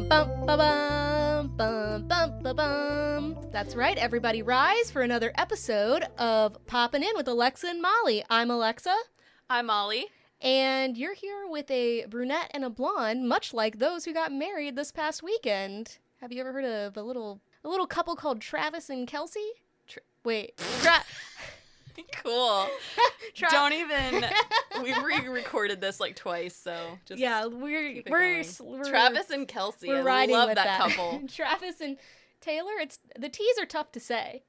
Bum, bum, ba, bum, bum, bum, ba, bum. That's right, everybody rise for another episode of Poppin' In with Alexa and Molly. I'm Alexa. I'm Molly. And you're here with a brunette and a blonde, much like those who got married this past weekend. Have you ever heard of a little couple called Travis and Kelce? Cool. Don't even. We re-recorded this like twice, so just we're Travis and Kelce. We're I riding love with that couple. Travis and Taylor. It's the T's are tough to say.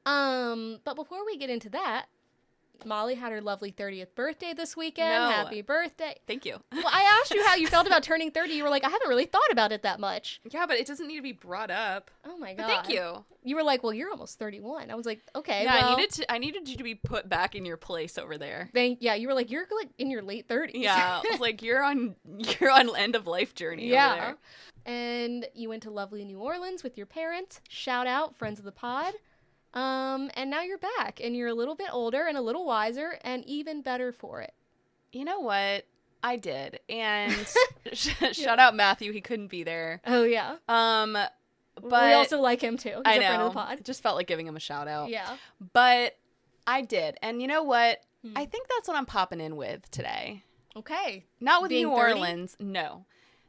But before we get into that, Molly had her lovely 30th birthday this weekend. No. Happy birthday. Thank you. Well, I asked you how you felt about turning 30. You were like, I haven't really thought about it that much. Yeah, but it doesn't need to be brought up. Oh my But God. thank you. You were like, well, you're almost 31. I was like, okay. Yeah, well, I needed you to be put back in your place over there. you were like, you're like in your late 30s. Yeah, I was like you're on end of life journey over there. And you went to lovely New Orleans with your parents. Shout out, friends of the pod. And now you're back, and you're a little bit older and a little wiser and even better for it. You know what? I did. And shout out Matthew, he couldn't be there. Oh, yeah. But we also like him, too. He's I a know. friend of the pod. Just felt like giving him a shout out. Yeah. But I did. And you know what? I think that's what I'm popping in with today. Okay. Not with Being New 30? Orleans. No.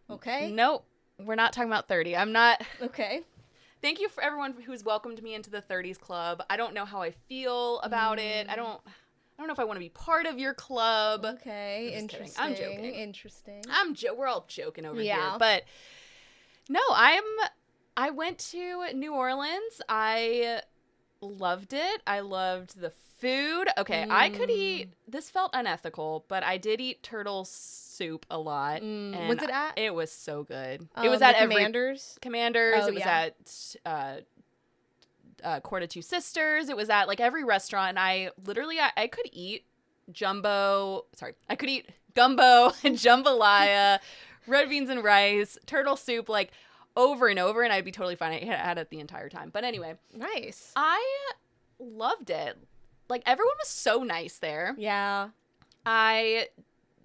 Okay. Nope. We're not talking about 30. I'm not. Okay. Thank you for everyone who's welcomed me into the 30s club. I don't know how I feel about it. I don't know if I want to be part of your club. Okay. I'm just Interesting. kidding. I'm joking. Interesting. We're all joking over Yeah. here. But no, I went to New Orleans. I loved it. I loved the food. Okay, I could eat. This felt unethical, but I did eat turtle soup a lot. And Was it at? It was so good. It was at Commanders. Commanders. Oh, It was at Court of Two Sisters. It was at like every restaurant. And I literally I could eat I could eat gumbo and jambalaya, red beans and rice, turtle soup like over and over, and I'd be totally fine. I had it the entire time. But anyway, Nice. I loved it. Like, everyone was so nice there. Yeah. I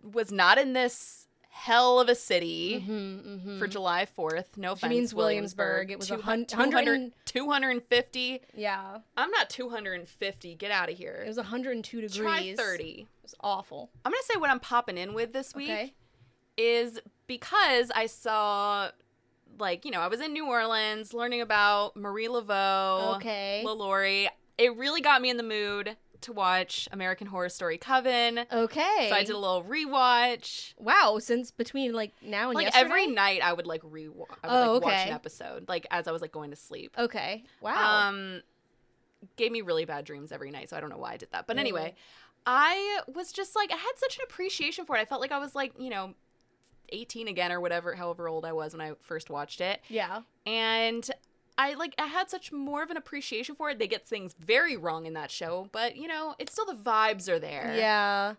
was not in this hell of a city Mm-hmm. for July 4th. No offense, means Williamsburg. It was 250. Yeah. I'm not 250. Get out of here. It was 102 degrees. Try 30. It was awful. I'm going to say what I'm popping in with this week Okay. is because I saw, like, you know, I was in New Orleans learning about Marie Laveau, Okay. LaLaurie. It really got me in the mood to watch American Horror Story Coven. Okay. So I did a little rewatch. Wow, since between like now and Like yesterday? every night I would like watch an episode, like as I was like going to sleep. Okay. Wow. Gave me really bad dreams every night, so I don't know why I did that. But anyway, I was just like, I had such an appreciation for it. I felt like I was like, you know, 18 again or however old I was when I first watched it. Yeah. And I had such more of an appreciation for it. They get things very wrong in that show, but you know, it's still the vibes are there. Yeah.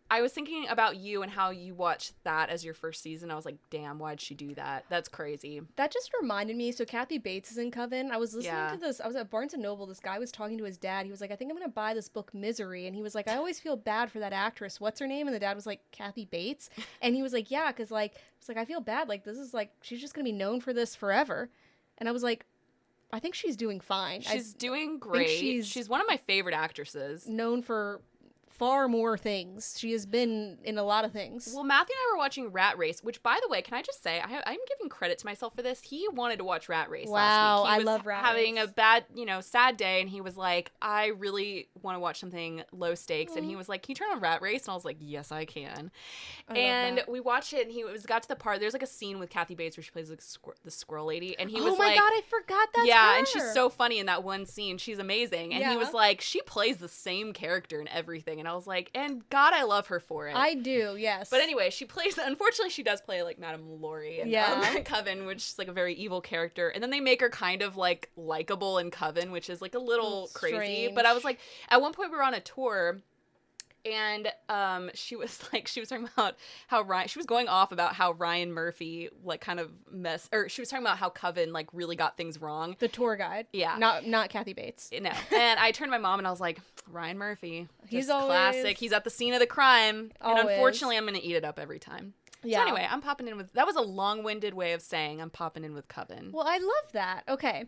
I was thinking about you and how you watched that as your first season. I was like, damn, why'd she do that? That's crazy. That just reminded me. So Kathy Bates is in Coven. I was listening to this. I was at Barnes and Noble. This guy was talking to his dad. He was like, I think I'm going to buy this book, Misery. And he was like, I always feel bad for that actress. What's her name? And the dad was like, Kathy Bates. And he was like, yeah, because like, it's like, I feel bad. Like, this is like, she's just going to be known for this forever. And I was like, I think she's doing fine. She's doing great. She's one of my favorite actresses. Known for far more things. She has been in a lot of things. Well, Matthew and I were watching Rat Race, which, by the way, can I just say, I'm giving credit to myself for this. He wanted to watch Rat Race last week. He was love Rat Race. having a bad, sad day, and he was like, I really want to watch something low stakes. And he was like, can you turn on Rat Race? And I was like, yes, I can. And we watched it, and got to the part, there's like a scene with Kathy Bates where she plays the squirrel lady, and he was like, oh my God, I forgot that's her. And she's so funny in that one scene. She's amazing. And he was like, she plays the same character in everything. And I was like, and God, I love her for it. I do, yes. But anyway, unfortunately, she does play like Madame Laurie in Coven, which is like a very evil character. And then they make her kind of like likable in Coven, which is like a little crazy. Strange. But I was like, at one point we were on a tour, and she was talking about how she was going off about how Ryan Murphy like kind of she was talking about how Coven like really got things wrong. The tour guide. Yeah. Not Kathy Bates. No. And I turned to my mom and I was like, Ryan Murphy. He's always classic. He's at the scene of the crime. Always. And unfortunately I'm gonna eat it up every time. So anyway, I'm popping in with, that was a long-winded way of saying I'm popping in with Coven. Well, I love that. Okay.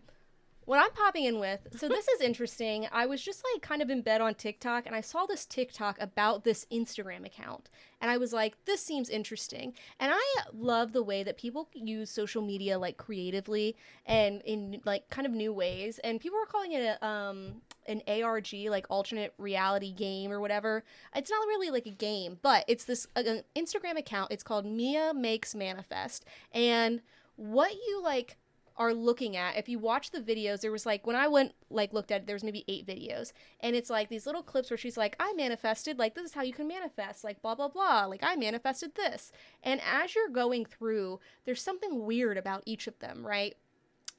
What I'm popping in with, so this is interesting. I was just like kind of in bed on TikTok and I saw this TikTok about this Instagram account. And I was like, this seems interesting. And I love the way that people use social media like creatively and in like kind of new ways. And people were calling it an ARG, like alternate reality game or whatever. It's not really like a game, but it's this an Instagram account. It's called Mia Makes Manifest. And what you like are looking at, if you watch the videos, there was like, when I went like looked at it, there was maybe 8 videos, and it's like these little clips where she's like, I manifested, like this is how you can manifest, like blah blah blah, like I manifested this. And as you're going through, there's something weird about each of them, right?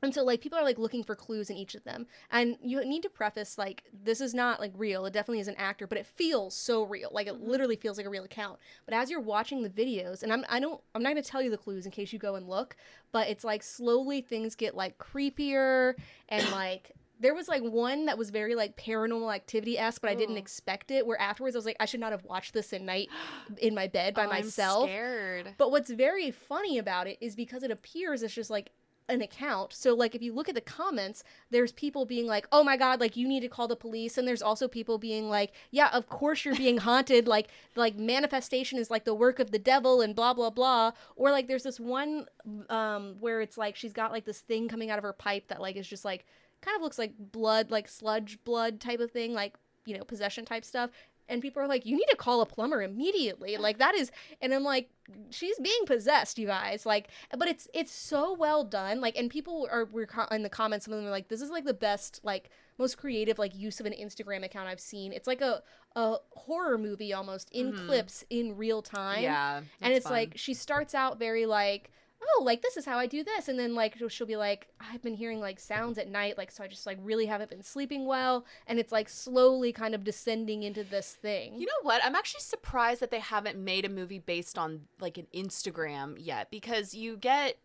And so, like, people are, like, looking for clues in each of them. And you need to preface, like, this is not, like, real. It definitely is an actor, but it feels so real. Like, it literally feels like a real account. But as you're watching the videos, and I'm not going to tell you the clues in case you go and look, but it's, like, slowly things get, like, creepier and, like... There was, like, one that was very, like, Paranormal Activity-esque, but I didn't expect it, where afterwards I was like, I should not have watched this at night in my bed by myself. I'm scared. But what's very funny about it is because it appears as just, like, an account. So, like, if you look at the comments, there's people being like, oh my god, like, you need to call the police. And there's also people being like, yeah, of course you're being haunted. Like manifestation is, like, the work of the devil and blah, blah, blah. Or, like, there's this one where it's, like, she's got, like, this thing coming out of her pipe that, like, is just, like, kind of looks like blood, like sludge blood type of thing, like, you know, possession type stuff. And people are like, you need to call a plumber immediately. Like, that is, and I'm like, she's being possessed, you guys. Like, but it's so well done. Like, and people were in the comments, some of them were like, this is like the best, like, most creative, like, use of an Instagram account I've seen. It's like a horror movie almost in clips in real time. Yeah. And it's fun. like, she starts out very like, oh, like, this is how I do this. And then, like, she'll be like, I've been hearing, like, sounds at night, like, so I just, like, really haven't been sleeping well. And it's, like, slowly kind of descending into this thing. You know what? I'm actually surprised that they haven't made a movie based on, like, an Instagram yet. Because you get,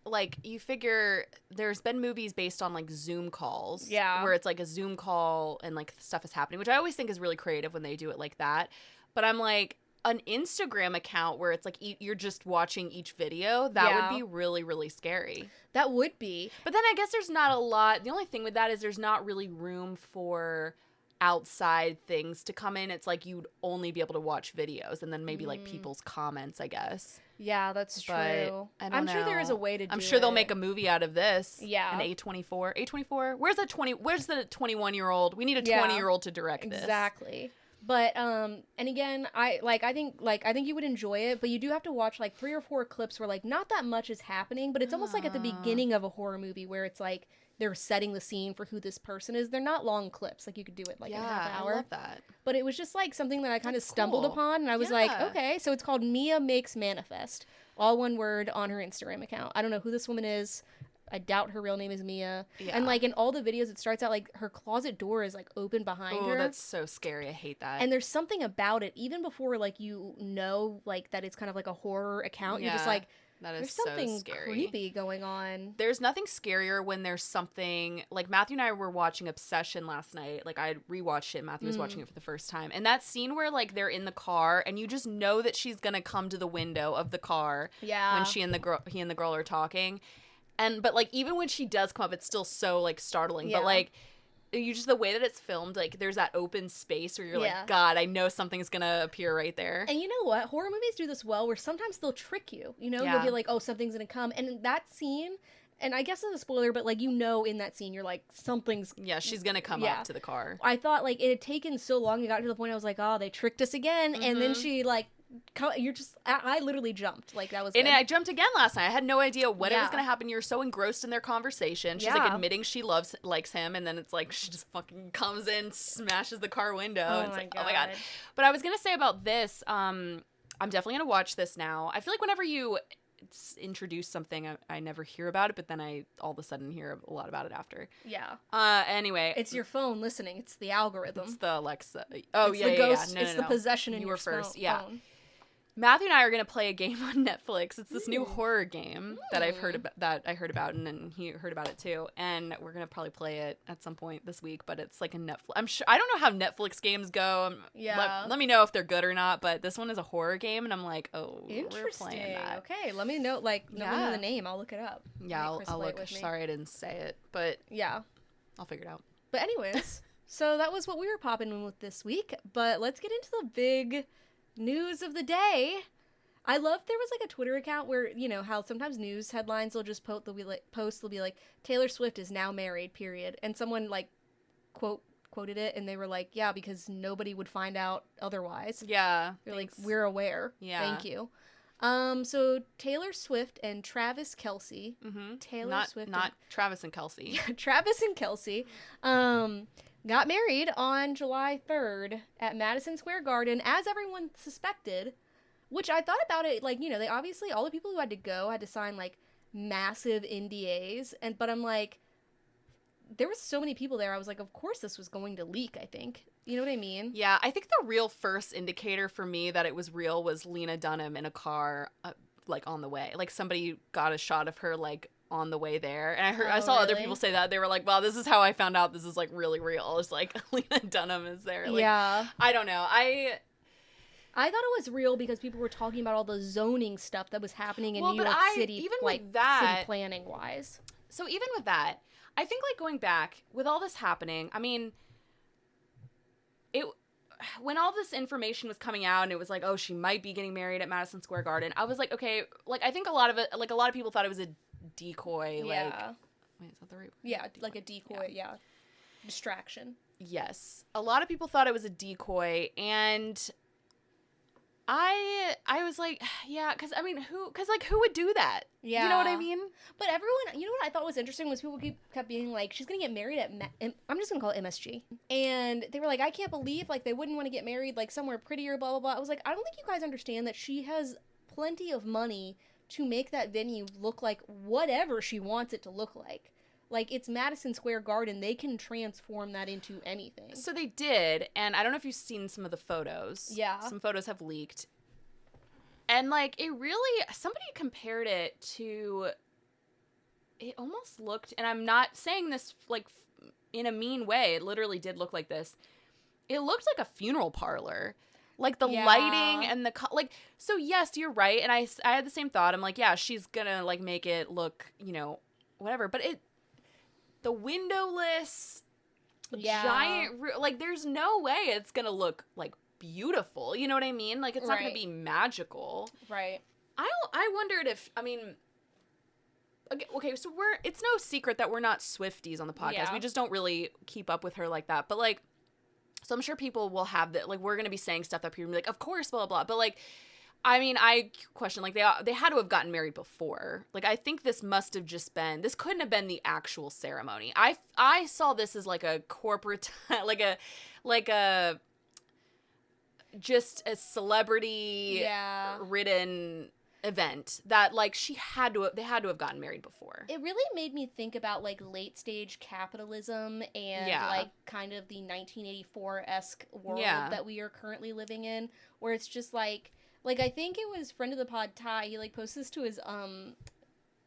like, you figure there's been movies based on, like, Zoom calls. Yeah. Where it's, like, a Zoom call and, like, stuff is happening, which I always think is really creative when they do it like that. But I'm like... an Instagram account where it's like you're just watching each video, that would be really, really scary. That would be. But then I guess there's not a lot. The only thing with that is there's not really room for outside things to come in. It's like you'd only be able to watch videos and then maybe like people's comments, I guess. Yeah, that's true. But I'm sure there is a way to do it. I'm sure they'll make a movie out of this. Yeah. An A24. A24? Where's the 21-year-old? We need a 20-year-old to direct this. Exactly. But and again, I think you would enjoy it, but you do have to watch like 3 or 4 clips where like not that much is happening, but it's almost like at the beginning of a horror movie where it's like they're setting the scene for who this person is. They're not long clips, like you could do it like in a half hour. I love that. But it was just like something that I kind of stumbled upon, and I was like, okay, so it's called Mia Makes Manifest, all one word, on her Instagram account. I don't know who this woman is. I doubt her real name is Mia. Yeah. And, like, in all the videos, it starts out, like, her closet door is, like, open behind her. Oh, that's so scary. I hate that. And there's something about it, even before, like, you know, like, that it's kind of, like, a horror account. You're just, like, there's something so scary. Creepy going on. There's nothing scarier when there's something... Like, Matthew and I were watching Obsession last night. Like, I rewatched it. Matthew was watching it for the first time. And that scene where, like, they're in the car, and you just know that she's gonna come to the window of the car when he and the girl are talking. But, like, even when she does come up, it's still so, like, startling. Yeah. But, like, you just, the way that it's filmed, like, there's that open space where you're like, God, I know something's gonna appear right there. And you know what? Horror movies do this well, where sometimes they'll trick you. You know? You'll be like, oh, something's gonna come. And in that scene... And I guess it's a spoiler, but, like, you know in that scene, you're like, something's... Yeah, she's gonna come up to the car. I thought, like, it had taken so long, it got to the point I was like, oh, they tricked us again. Mm-hmm. And then she, like... You're just... I literally jumped. Like, that was good. And I jumped again last night. I had no idea when it was going to happen. You're so engrossed in their conversation. She's, like, admitting she likes him. And then it's, like, she just fucking comes in, smashes the car window. Oh, it's my like, God. Oh, my God. But I was going to say about this, I'm definitely going to watch this now. I feel like whenever you introduce something, I never hear about it. But then I, all of a sudden, hear a lot about it after. Yeah. Anyway. It's your phone listening. It's the algorithm. It's the Alexa. Oh, it's yeah, the ghost. yeah. No, it's the possession in your first. phone. Matthew and I are gonna play a game on Netflix. It's this new horror game that I heard about, and then he heard about it too. And we're gonna probably play it at some point this week. But it's like a Netflix. I'm sure I don't know how Netflix games go. Let me know if they're good or not. But this one is a horror game, and I'm like, oh, interesting. We're playing that. Okay, let me know. Let me know the name. I'll look it up. Yeah, I'll look. Sorry, I didn't say it, but yeah, I'll figure it out. But anyways, so that was what we were popping in with this week. But let's get into the big news of the day. I love there was like a Twitter account where, you know, how sometimes news headlines will just they'll be like Taylor Swift is now married, period. And someone like quoted it and they were like, yeah, because nobody would find out otherwise. Yeah. They're like, we're aware. Yeah. Thank you. So Taylor Swift and Travis Kelce. Mm-hmm. Not Travis and Kelce. Travis and Kelce. Got married on July 3rd at Madison Square Garden, as everyone suspected. Which I thought about it, like, you know, they obviously, all the people who had to go had to sign, like, massive NDAs. But I'm like, there was so many people there. I was like, of course this was going to leak, I think. You know what I mean? Yeah, I think the real first indicator for me that it was real was Lena Dunham in a car, like, on the way. Like, somebody got a shot of her, like, on the way there. And I saw other people say that. They were like, wow, this is how I found out this is, like, really real. It's like, Lena Dunham is there. Like, yeah. I don't know. I thought it was real because people were talking about all the zoning stuff that was happening in New York City, even like with that, city planning wise. So even with that, I think like going back with all this happening, I mean, when all this information was coming out and it was like, oh, she might be getting married at Madison Square Garden, I was like, okay, like I think a lot of people thought it was a decoy. Yeah. Like, wait, is that the right? Yeah, like a decoy. Yeah. Distraction. Yes, a lot of people thought it was a decoy, and I was like, yeah, because who would do that? Yeah. You know what I mean? But everyone, you know what I thought was interesting was people kept being like, she's going to get married at, I'm just going to call it MSG. And they were like, I can't believe, like, they wouldn't want to get married, like, somewhere prettier, blah, blah, blah. I was like, I don't think you guys understand that she has plenty of money to make that venue look like whatever she wants it to look like. Like, it's Madison Square Garden. They can transform that into anything. So they did, and I don't know if you've seen some of the photos. Yeah. Some photos have leaked. And, like, it really, somebody compared it to, it almost looked, and I'm not saying this, like, in a mean way. It literally did look like this. It looked like a funeral parlor. Like, the lighting and the, like, so, yes, you're right. And I had the same thought. I'm like, yeah, she's gonna, like, make it look, you know, whatever. But the windowless, giant, like, there's no way it's gonna look, like, beautiful. You know what I mean? Like, it's not gonna be magical. Right. I wondered if, I mean, okay, so it's no secret that we're not Swifties on the podcast. Yeah. We just don't really keep up with her like that. But, like, so I'm sure people will have that, like, we're gonna be saying stuff that people will be like, of course, blah, blah, blah. But, like, I mean, I question, like, they had to have gotten married before. Like, I think this must have just been, this couldn't have been the actual ceremony. I saw this as, like, a corporate, like a, just a celebrity ridden event that, like, they had to have gotten married before. It really made me think about, like, late stage capitalism and like kind of the 1984-esque world that we are currently living in, where it's just like I think it was friend of the pod Ty, he like posted this to his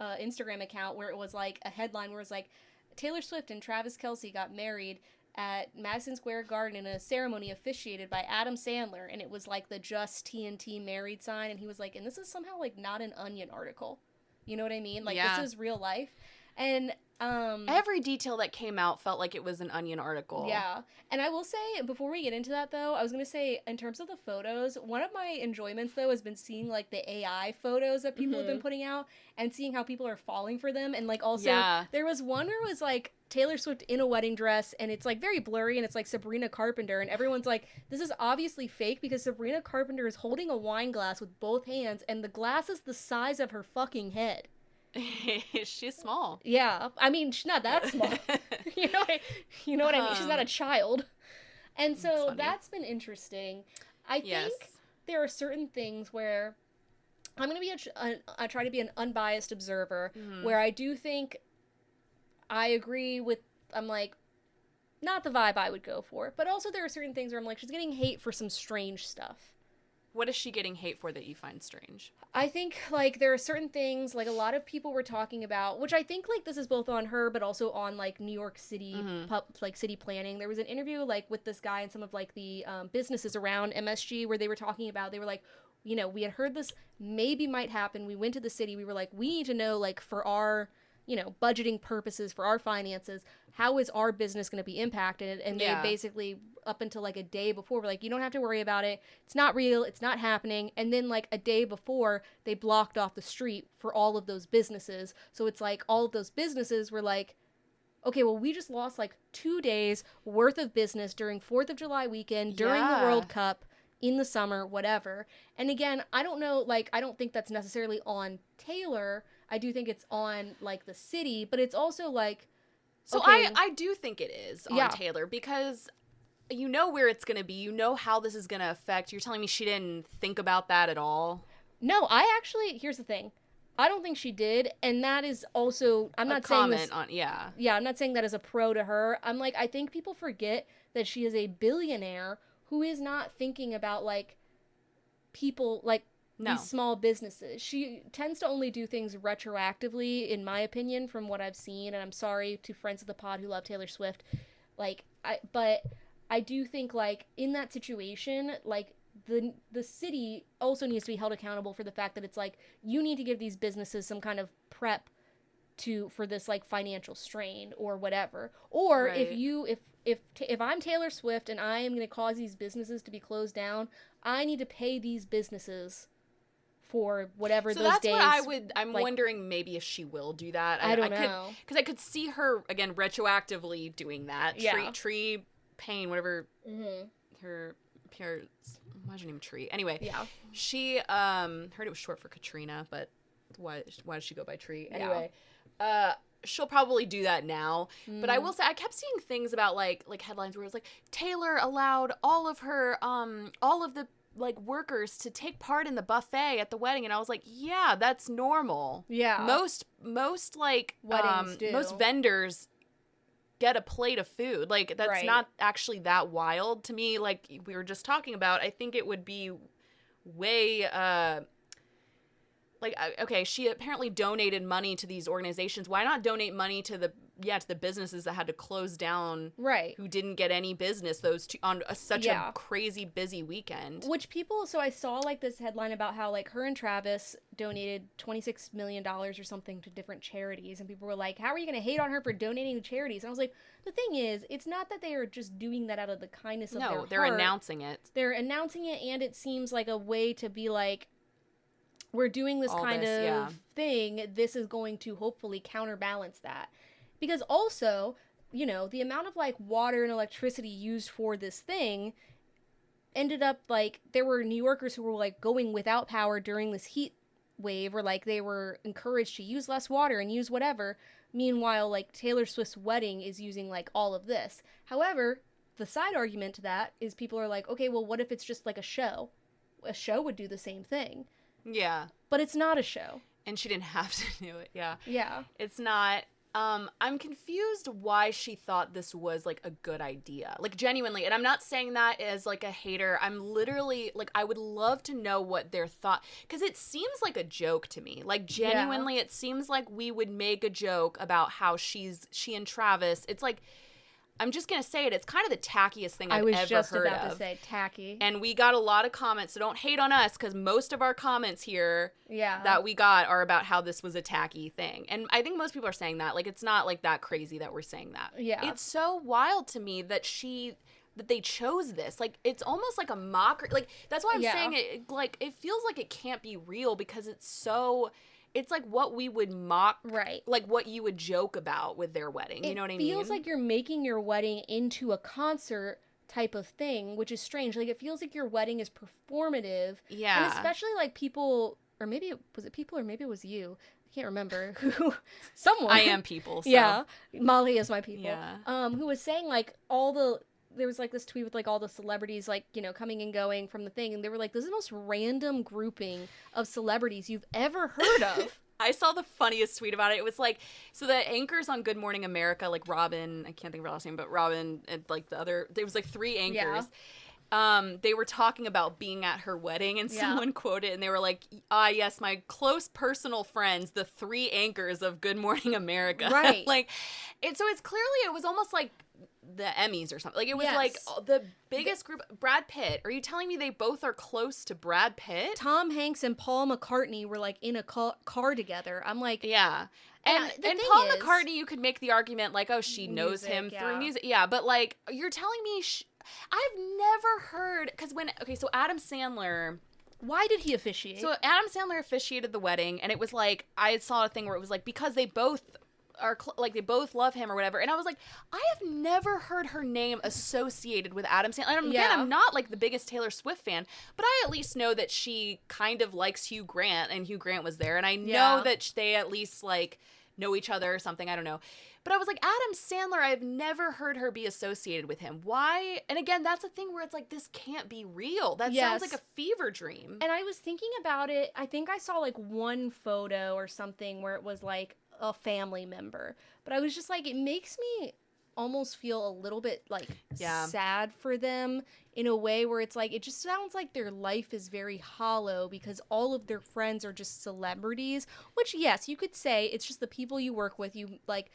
Instagram account where it was like a headline where it was like Taylor Swift and Travis Kelce got married at Madison Square Garden in a ceremony officiated by Adam Sandler, and it was like the Just TNT married sign, and he was like, and this is somehow like not an Onion article. You know what I mean? Like, this is real life. And every detail that came out felt like it was an Onion article. Yeah. And I will say, before we get into that, though, I was going to say, in terms of the photos, one of my enjoyments, though, has been seeing, like, the AI photos that people have been putting out and seeing how people are falling for them. And, like, also, there was one where it was, like, Taylor Swift in a wedding dress, and it's, like, very blurry, and it's, like, Sabrina Carpenter, and everyone's like, this is obviously fake because Sabrina Carpenter is holding a wine glass with both hands, and the glass is the size of her fucking head. She's small. Yeah, I mean, she's not that small. you know what I mean? She's not a child. And so that's been interesting. I think there are certain things where I'm going to be I try to be an unbiased observer, where I do think I agree with, I'm like, not the vibe I would go for. But also there are certain things where I'm like, she's getting hate for some strange stuff. What is she getting hate for that you find strange? I think, like, there are certain things, like, a lot of people were talking about, which I think, like, this is both on her, but also on, like, New York City, city planning. There was an interview, like, with this guy and some of, like, the businesses around MSG where they were talking about, they were like, you know, we had heard this maybe might happen. We went to the city. We were like, we need to know, like, for our, you know, budgeting purposes, for our finances, how is our business going to be impacted? And they basically, up until like a day before, were like, you don't have to worry about it. It's not real. It's not happening. And then like a day before, they blocked off the street for all of those businesses. So it's like all of those businesses were like, okay, well, we just lost like 2 days worth of business during 4th of July weekend, during the World Cup, in the summer, whatever. And again, I don't know, like, I don't think that's necessarily on Taylor. I do think it's on, like, the city, but it's also, like, so okay. I do think it is on Taylor, because you know where it's going to be. You know how this is going to affect. You're telling me she didn't think about that at all? No, I actually, here's the thing. I don't think she did, and that is also, I'm not saying this. Yeah, I'm not saying that as a pro to her. I'm like, I think people forget that she is a billionaire who is not thinking about, like, people, like, these small businesses. She tends to only do things retroactively, in my opinion, from what I've seen, and I'm sorry to friends of the pod who love Taylor Swift. Like, but I do think, like, in that situation, like, the city also needs to be held accountable for the fact that it's, like, you need to give these businesses some kind of prep for this, like, financial strain or whatever. Or if I'm Taylor Swift and I am going to cause these businesses to be closed down, I need to pay these businesses for whatever those days. So that's what I'm like, wondering maybe if she will do that. I don't know. Because I could see her, again, retroactively doing that. Tree Payne, whatever her parents, why's her name Tree? Anyway, she, heard it was short for Katrina, but why does she go by Tree? Anyway, she'll probably do that now. But I will say, I kept seeing things about, like headlines where it was like, Taylor allowed all of her, all of the, like, workers to take part in the buffet at the wedding, and I was like, yeah, that's normal. Yeah. Most like weddings do. Most vendors get a plate of food. Like, that's not actually that wild to me. Like we were just talking about, I think it would be way like, okay, she apparently donated money to these organizations. Why not donate money to the businesses that had to close down, who didn't get any business those two on such a crazy busy weekend? Which people, so I saw, like, this headline about how, like, her and Travis donated $26 million or something to different charities, and people were like, how are you going to hate on her for donating to charities? And I was like, the thing is, it's not that they are just doing that out of the kindness of their heart. No, they're announcing it. They're announcing it, and it seems like a way to be like, we're doing this kind of thing. This is going to hopefully counterbalance that. Because also, you know, the amount of, like, water and electricity used for this thing ended up, like, there were New Yorkers who were, like, going without power during this heat wave, or, like, they were encouraged to use less water and use whatever. Meanwhile, like, Taylor Swift's wedding is using, like, all of this. However, the side argument to that is people are like, okay, well, what if it's just, like, a show? A show would do the same thing. Yeah. But it's not a show. And she didn't have to do it. Yeah. Yeah. It's not. I'm confused why she thought this was, like, a good idea. Like, genuinely. And I'm not saying that as, like, a hater. I'm literally, like, I would love to know what their thought. Because it seems like a joke to me. Like, genuinely, it seems like we would make a joke about how she and Travis. It's like, I'm just going to say it. It's kind of the tackiest thing I've ever heard of. I was just about to say tacky. And we got a lot of comments, so don't hate on us, because most of our comments here that we got are about how this was a tacky thing. And I think most people are saying that. Like, it's not, like, that crazy that we're saying that. Yeah. It's so wild to me that they chose this. Like, it's almost like a mockery. Like, that's why I'm saying it, like, it feels like it can't be real, because it's so... It's like what we would mock, like what you would joke about with their wedding. You know what I mean? It feels like you're making your wedding into a concert type of thing, which is strange. Like, it feels like your wedding is performative. Yeah. And especially, like, people, or maybe, was it people or maybe it was you? I can't remember. Someone. I am people, so. Yeah. Molly is my people. Yeah. Who was saying, like, there was, like, this tweet with, like, all the celebrities, like, you know, coming and going from the thing, and they were like, this is the most random grouping of celebrities you've ever heard of. I saw the funniest tweet about it. It was like, so the anchors on Good Morning America, like Robin, I can't think of her last name, but Robin and, like, the other, there was, like, 3 anchors. they were talking about being at her wedding, and someone quoted, and they were like, yes, my close personal friends, the 3 anchors of Good Morning America. Right. Like, so it's clearly, it was almost like the Emmys or something. Like, it was like the biggest group. Brad Pitt. Are you telling me they both are close to Brad Pitt? Tom Hanks and Paul McCartney were like in a car together. I'm like, yeah. And Paul McCartney, you could make the argument like, oh, she knows him through music. Yeah, but like, you're telling me I've never heard, because so Adam Sandler. Why did he officiate? So Adam Sandler officiated the wedding, and it was like, I saw a thing where it was like, because they both are, like, they both love him or whatever, and I was like, I have never heard her name associated with Adam Sandler. And again, I'm not like the biggest Taylor Swift fan, but I at least know that she kind of likes Hugh Grant, and Hugh Grant was there, and I know that they at least like know each other or something. I don't know. But I was like, Adam Sandler, I've never heard her be associated with him. Why? And again, that's a thing where it's like, this can't be real. That sounds like a fever dream. And I was thinking about it. I think I saw like one photo or something where it was like a family member. But I was just like, it makes me almost feel a little bit like sad for them in a way where it's like, it just sounds like their life is very hollow because all of their friends are just celebrities, which yes, you could say it's just the people you work with. You like,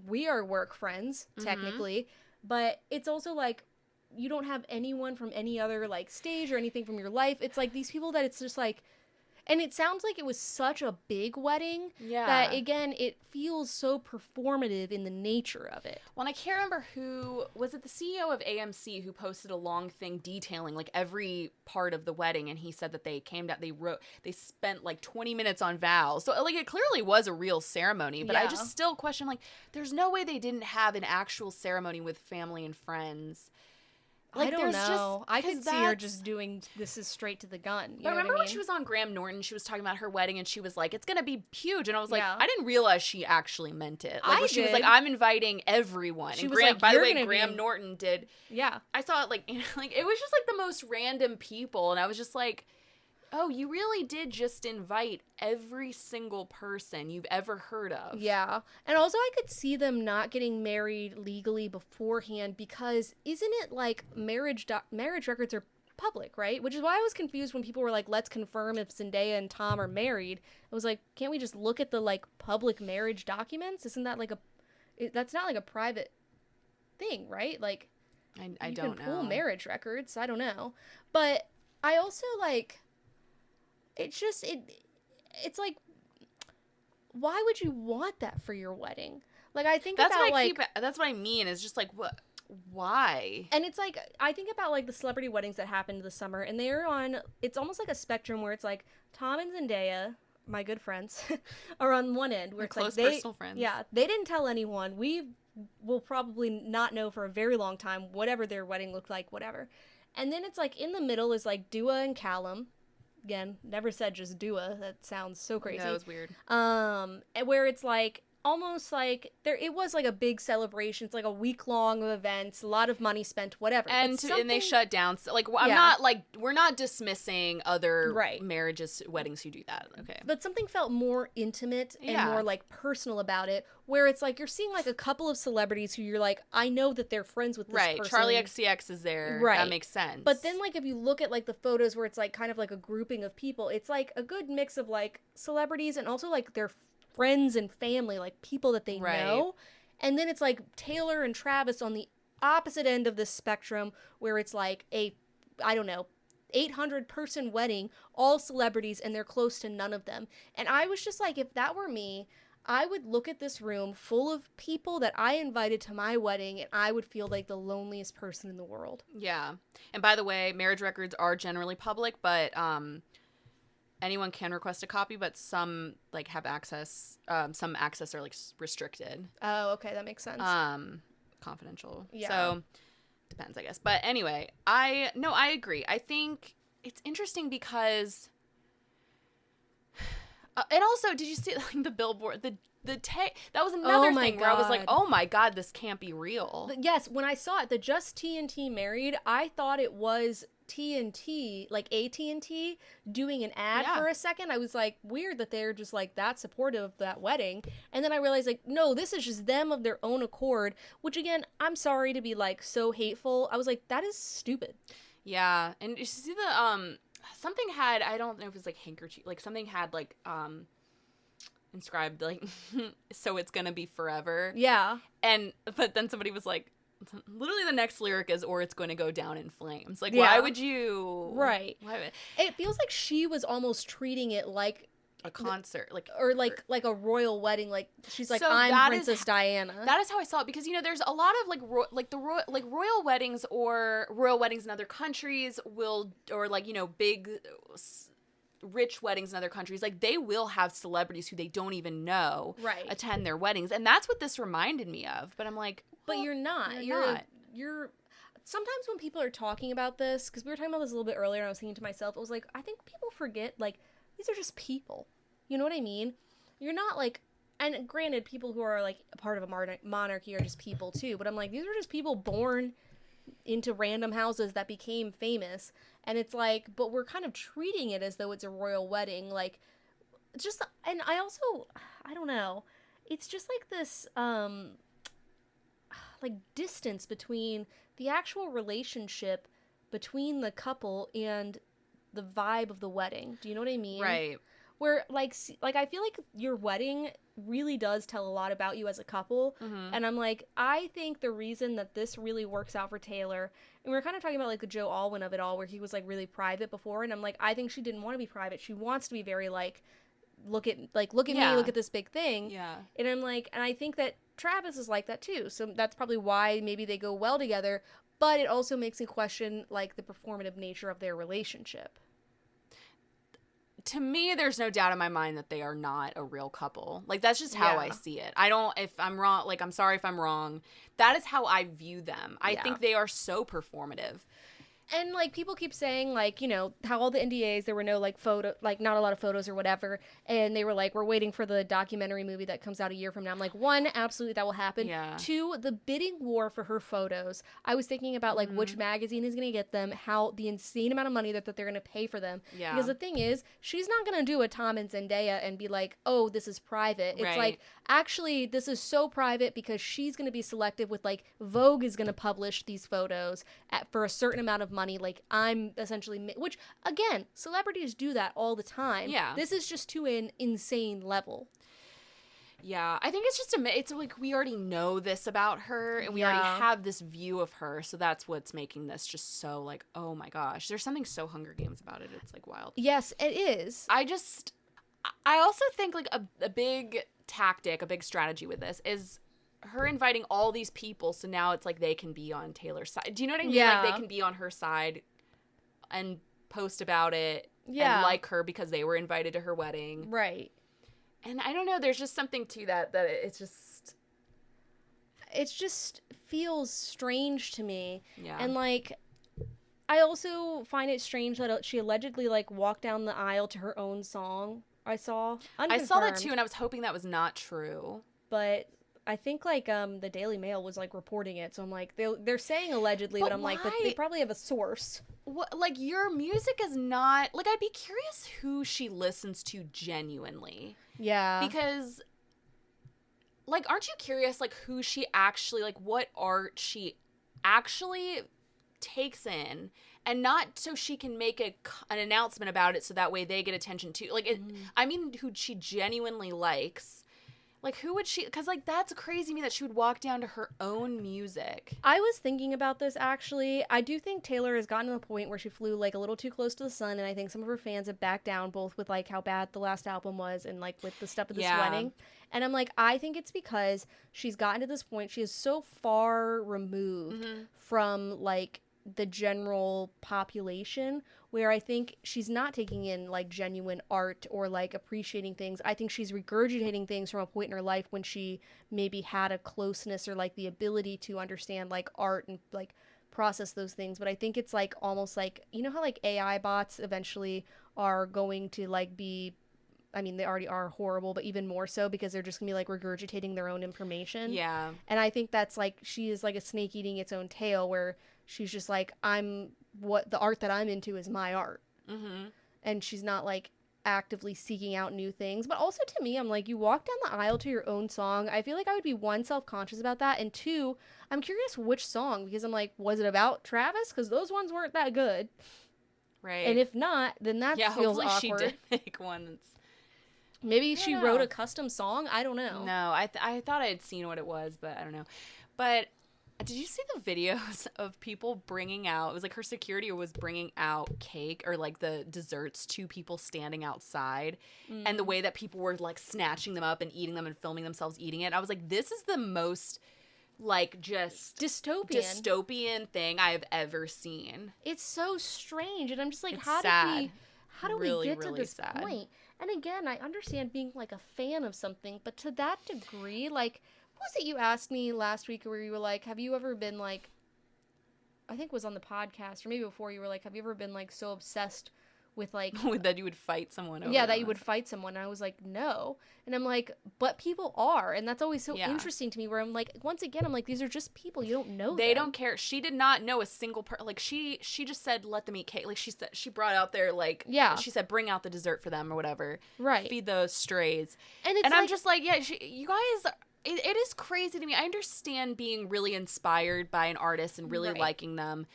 we are work friends technically, but it's also like you don't have anyone from any other like stage or anything from your life. It's like these people that it's just like, and it sounds like it was such a big wedding that, again, it feels so performative in the nature of it. Well, and I can't remember who, was it the CEO of AMC who posted a long thing detailing, like, every part of the wedding, and he said that they they spent, like, 20 minutes on vows. So, like, it clearly was a real ceremony, but I just still question, like, there's no way they didn't have an actual ceremony with family and friends. Like, I don't know. I could see her just doing, this is straight to the gun. You know remember what I mean? when she was on Graham Norton, she was talking about her wedding, and she was like, it's going to be huge. And I was like, I didn't realize she actually meant it. Like, she was like, I'm inviting everyone. She and was like, by the way, Graham Norton did. Yeah. I saw it, like, it was just, like, the most random people. And I was just like, oh, you really did just invite every single person you've ever heard of. Yeah. And also I could see them not getting married legally beforehand because isn't it like marriage records are public, right? Which is why I was confused when people were like, let's confirm if Zendaya and Tom are married. I was like, can't we just look at the like public marriage documents? Isn't that like that's not like a private thing, right? Like, I don't know. You can pull marriage records. I don't know. But I also like... It's just, it's like, why would you want that for your wedding? Like, I think that's about, that's what I mean. It's just like, what, why? And it's like, I think about, like, the celebrity weddings that happened this summer, and they're on, it's almost like a spectrum where it's like, Tom and Zendaya, my good friends, are on one end, where it's close like, personal friends. Yeah, they didn't tell anyone. We will probably not know for a very long time, whatever their wedding looked like, whatever. And then it's like, in the middle is, like, Dua and Callum. Again, never said just Dua. That sounds so crazy. That was weird. Where it's like almost like it was like a big celebration. It's like a week long of events, a lot of money spent, whatever. And they shut down. So, like, I'm not like, we're not dismissing other marriages, weddings who do that. Okay. But something felt more intimate and more like personal about it, where it's like you're seeing like a couple of celebrities who you're like, I know that they're friends with this person. Right. Charlie XCX is there. Right. That makes sense. But then like if you look at like the photos where it's like kind of like a grouping of people, it's like a good mix of like celebrities and also like their friends and family, like people that they know. And then it's like Taylor and Travis on the opposite end of the spectrum where it's like a, I don't know, 800 person wedding, all celebrities, and they're close to none of them. And I was just like, if that were me, I would look at this room full of people that I invited to my wedding, and I would feel like the loneliest person in the world. Yeah. And by the way, marriage records are generally public, but anyone can request a copy, but some like have access. Some access are like restricted. Oh, okay, that makes sense. Confidential. Yeah. So depends, I guess. But anyway, I agree. I think it's interesting because, and also, did you see like the billboard? That was another thing where I was like, oh my God, this can't be real. Yes, when I saw it, the Just TNT Married, I thought it was TNT, like AT&T, doing an ad for a second. I was like, weird that they're just like that supportive of that wedding. And then I realized like, no, this is just them of their own accord, which again, I'm sorry to be like so hateful. I was like, that is stupid. Yeah, and you see the something had, I don't know if it was like handkerchief, like something had like inscribed like so it's gonna be forever. Yeah. But then somebody was like, literally the next lyric is, or it's going to go down in flames. Like, yeah. why would you? Right. It feels like she was almost treating it like a concert, like a royal wedding. Like she's like, so I'm Princess Diana. That is how I saw it, because there's a lot of royal weddings in other countries will, or like big rich weddings in other countries, like they will have celebrities who they don't even know attend their weddings, and that's what this reminded me of. But I'm like, well, but you're not. You're sometimes when people are talking about this, because we were talking about this a little bit earlier, and I was thinking to myself, I was like, I think people forget, like, these are just people. You know what I mean? You're not like, and granted, people who are like a part of a monarchy are just people too, but I'm like, these are just people born into random houses that became famous. And it's like, but we're kind of treating it as though it's a royal wedding. Like, just, and I don't know. It's just like this, like, distance between the actual relationship between the couple and the vibe of the wedding. Do you know what I mean? Right. Where, like I feel like your wedding really does tell a lot about you as a couple. Mm-hmm. And I'm like, I think the reason that this really works out for Taylor, and we were kind of talking about, like, the Joe Alwyn of it all, where he was, like, really private before, and I'm like, I think she didn't want to be private. She wants to be very, like, look at me, look at this big thing. Yeah. And I'm like, and I think that Travis is like that too. So that's probably why maybe they go well together, but it also makes me question, like, the performative nature of their relationship. To me, there's no doubt in my mind that they are not a real couple. Like, that's just how I see it. I don't, if I'm wrong, like, I'm sorry if I'm wrong. That is how I view them. I think they are so performative. And, like, people keep saying, like, how all the NDAs, there were no, like, not a lot of photos or whatever. And they were like, we're waiting for the documentary movie that comes out a year from now. I'm like, one, absolutely, that will happen. Yeah. Two, the bidding war for her photos. I was thinking about, like, which magazine is going to get them, how the insane amount of money that they're going to pay for them. Yeah. Because the thing is, she's not going to do a Tom and Zendaya and be like, oh, this is private. It's like, actually, this is so private because she's going to be selective with, like, Vogue is going to publish these photos for a certain amount of money. Like, I'm essentially, which, again, celebrities do that all the time. Yeah. This is just to an insane level. Yeah, I think it's just it's like we already know this about her, and we already have this view of her, so that's what's making this just so, like, oh my gosh, there's something so Hunger Games about it. It's, like, wild. Yes, it is. I also think, like, a big tactic, a big strategy with this is her inviting all these people, so now it's like they can be on Taylor's side. Do you know what I mean? Yeah. Like, they can be on her side and post about it and like her because they were invited to her wedding. Right. And I don't know, there's just something to that it just feels strange to me. Yeah. And, like, I also find it strange that she allegedly, like, walked down the aisle to her own song. I saw that too, and I was hoping that was not true. But I think, like, the Daily Mail was, like, reporting it, so I'm like, they're saying allegedly, but I'm like, but they probably have a source. What, like, your music is not, like, I'd be curious who she listens to genuinely. Yeah. Because, like, aren't you curious, like, who she actually, like, what art she actually takes in, and not so she can make an announcement about it so that way they get attention too. Like, I mean, who she genuinely likes. Like, who would she... Because, like, that's crazy to me that she would walk down to her own music. I was thinking about this, actually. I do think Taylor has gotten to the point where she flew, like, a little too close to the sun, and I think some of her fans have backed down, both with, like, how bad the last album was and, like, with the stuff at this wedding. And I'm like, I think it's because she's gotten to this point. She is so far removed from, like, the general population, where I think she's not taking in, like, genuine art or, like, appreciating things. I think she's regurgitating things from a point in her life when she maybe had a closeness or, like, the ability to understand, like, art and, like, process those things. But I think it's, like, almost like, you know how, like, AI bots eventually are going to, like, be, I mean, they already are horrible, but even more so because they're just gonna be, like, regurgitating their own information. Yeah. And I think that's, like, she is, like, a snake eating its own tail, where she's just like, what the art that I'm into is my art. Mm-hmm. And she's not, like, actively seeking out new things. But also to me, I'm like, you walk down the aisle to your own song. I feel like I would be, one, self-conscious about that, and two, I'm curious which song, because I'm like, was it about Travis? Because those ones weren't that good. Right. And if not, then that feels awkward. Hopefully she did make one that's... Maybe she wrote a custom song? I don't know. No, I thought I had seen what it was, but I don't know. But did you see the videos of people bringing out, it was like her security was bringing out cake or like the desserts to people standing outside, and the way that people were like snatching them up and eating them and filming themselves eating it? I was like, this is the most like just dystopian thing I have ever seen. It's so strange, and I'm just like, it's how sad. How do really, we get really to this sad. point? And again, I understand being like a fan of something, but to that degree, like, what was it you asked me last week where you were like, have you ever been like, I think it was on the podcast, or maybe before, you were like, have you ever been like so obsessed with like that you would fight someone over? Yeah, that you would fight someone. And I was like, no. And I'm like, but people are, and that's always so interesting to me, where I'm like, once again, I'm like, these are just people, you don't know they them. don't care. She did not know a single person. Like she just said, let them eat cake. Like she said, she brought out their like, she said, bring out the dessert for them or whatever, right? Feed those strays. And it's I'm just like, you guys, it is crazy to me. I understand being really inspired by an artist and really liking them,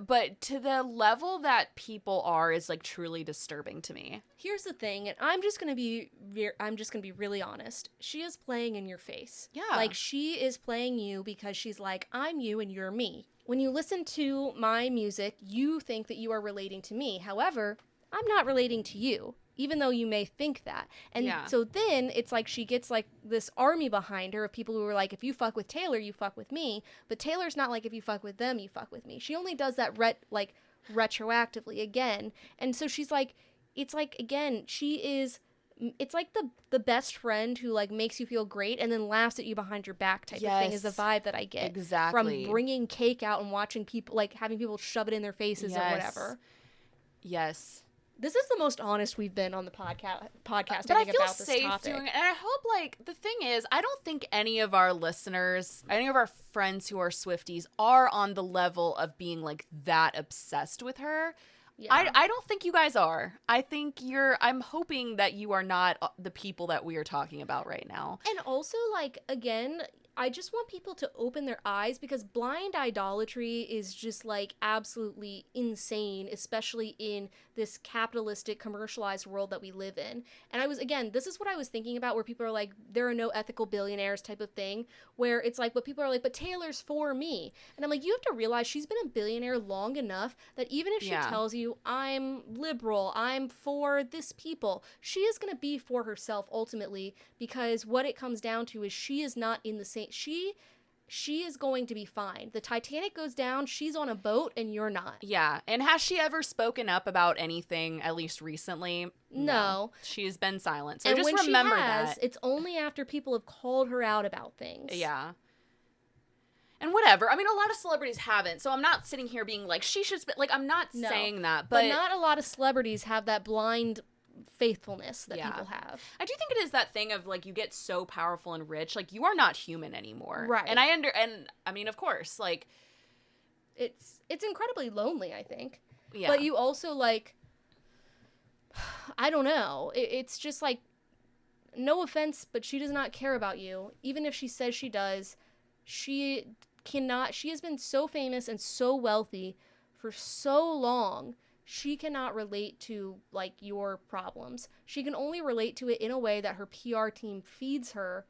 but to the level that people are is like truly disturbing to me. Here's the thing, and I'm just gonna be really honest. She is playing in your face. Yeah, like she is playing you because she's like, I'm you and you're me. When you listen to my music, you think that you are relating to me. However, I'm not relating to you, even though you may think that. And so then it's like she gets like this army behind her of people who are like, if you fuck with Taylor, you fuck with me. But Taylor's not like, if you fuck with them, you fuck with me. She only does that retroactively again. And so she's like, it's like, again, it's like the best friend who like makes you feel great and then laughs at you behind your back type of thing is the vibe that I get. Exactly. From bringing cake out and watching people, like having people shove it in their faces or whatever. Yes. This is the most honest we've been on the podcast. But I think, I feel about this safe topic. doing it. And I hope, like, the thing is, I don't think any of our listeners, any of our friends who are Swifties are on the level of being, like, that obsessed with her. Yeah. I don't think you guys are. I think I'm hoping that you are not the people that we are talking about right now. And also, like, again, I just want people to open their eyes, because blind idolatry is just like absolutely insane, especially in this capitalistic, commercialized world that we live in. And this is what I was thinking about, where people are like, there are no ethical billionaires type of thing, where it's like, but people are like, but Taylor's for me. And I'm like, you have to realize she's been a billionaire long enough that even if she tells you, I'm liberal, I'm for this people, she is going to be for herself ultimately, because what it comes down to is she is not in the same, she is going to be fine. The Titanic goes down, she's on a boat, and you're not. Yeah. And has she ever spoken up about anything, at least recently? No. She has been silent. So and just when remember she has, that. it's only after people have called her out about things. Yeah. And whatever. I mean, a lot of celebrities haven't. So I'm not sitting here being like, she should... Like, I'm not saying that. But not a lot of celebrities have that blind faithfulness that people have. I do think it is that thing of like, you get so powerful and rich, like you are not human anymore, right? And I mean, of course, like it's incredibly lonely, I think. Yeah. But you also like, I don't know, it's just like, no offense, but she does not care about you, even if she says she does. She has been so famous and so wealthy for so long. She cannot relate to, like, your problems. She can only relate to it in a way that her PR team feeds her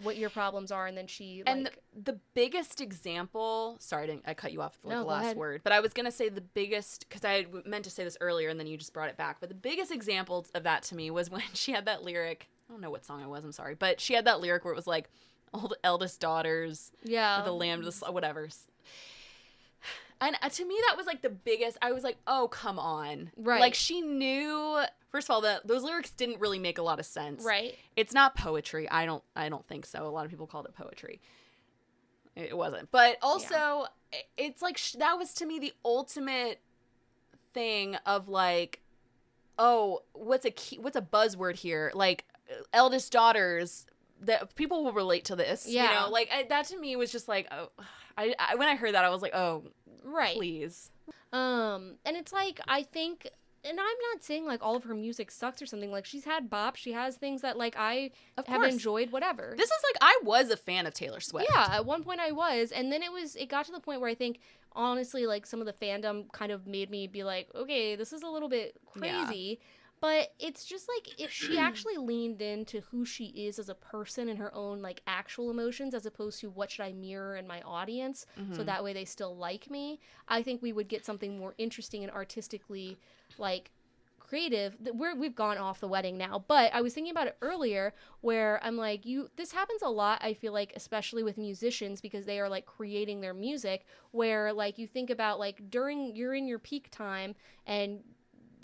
what your problems are, and then she, like... And the biggest example... Sorry, I cut you off with the last word. But I was going to say the biggest... Because I meant to say this earlier, and then you just brought it back. But the biggest example of that to me was when she had that lyric... I don't know what song it was, I'm sorry. But she had that lyric where it was, like, old eldest daughters... Yeah. The lamb, whatever... And to me, that was, like, the biggest... I was like, oh, come on. Right. Like, she knew... First of all, those lyrics didn't really make a lot of sense. Right. It's not poetry. I don't think so. A lot of people called it poetry. It wasn't. But also, it's like... that was, to me, the ultimate thing of, like... Oh, what's a buzzword here? Like, eldest daughters... That people will relate to this. Yeah. You know? Like, that to me was just like... Oh, when I heard that, I was like, oh... Right. Please. And it's like, I think, and I'm not saying like all of her music sucks or something. Like, she's had bop, she has things that like I have enjoyed, whatever. This is like, I was a fan of Taylor Swift. Yeah, at one point I was, and then it got to the point where I think honestly like some of the fandom kind of made me be like, okay, this is a little bit crazy. Yeah. But it's just like, if she actually leaned into who she is as a person and her own like actual emotions, as opposed to what should I mirror in my audience, so that way they still like me, I think we would get something more interesting and artistically like creative. We've gone off the wedding now, but I was thinking about it earlier where I'm like, this happens a lot, I feel like, especially with musicians, because they are like creating their music, where like you think about like you're in your peak time and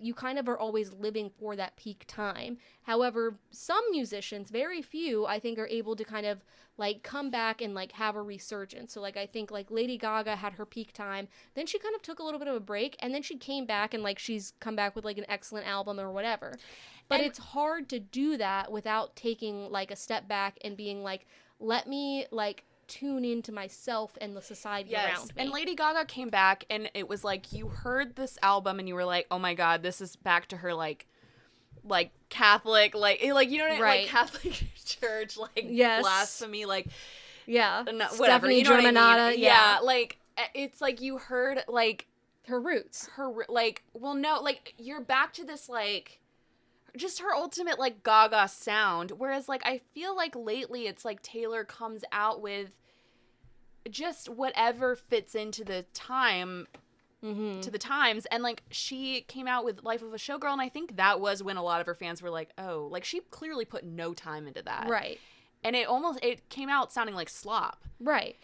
you kind of are always living for that peak time. However, some musicians, very few, I think, are able to kind of like come back and like have a resurgence. So like I think like Lady Gaga had her peak time, then she kind of took a little bit of a break, and then she came back and like she's come back with like an excellent album or whatever. But it's hard to do that without taking like a step back and being like, let me like tune into myself and the society around me. And Lady Gaga came back, and it was like, you heard this album and you were like, oh my god, this is back to her like Catholic, like you know what I mean? Like Catholic church, like blasphemy, like whatever, Stephanie you know Germanata, what I mean? Yeah, like it's like you heard like her roots, like, well, no, like you're back to this like just her ultimate like Gaga sound, whereas like I feel like lately it's like Taylor comes out with just whatever fits into the time, to the times, and like she came out with Life of a Showgirl, and I think that was when a lot of her fans were like, oh, like she clearly put no time into that, right? And it came out sounding like slop, right?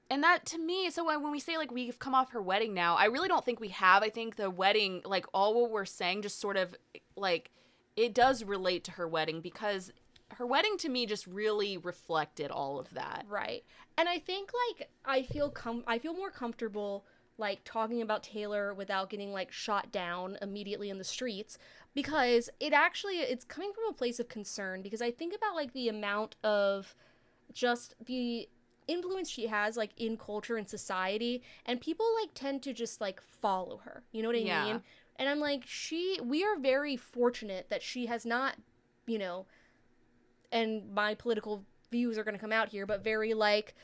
And that, to me, so when we say like we've come off her wedding now, I really don't think we have. I think the wedding, like all what we're saying, just sort of like it does relate to her wedding, because her wedding to me just really reflected all of that. Right. And I think like I feel more comfortable like talking about Taylor without getting like shot down immediately in the streets, because it's coming from a place of concern, because I think about like the amount of just the influence she has like in culture and society, and people like tend to just like follow her. You know what I mean? And I'm like, we are very fortunate that she has not, you know, and my political views are going to come out here, but very like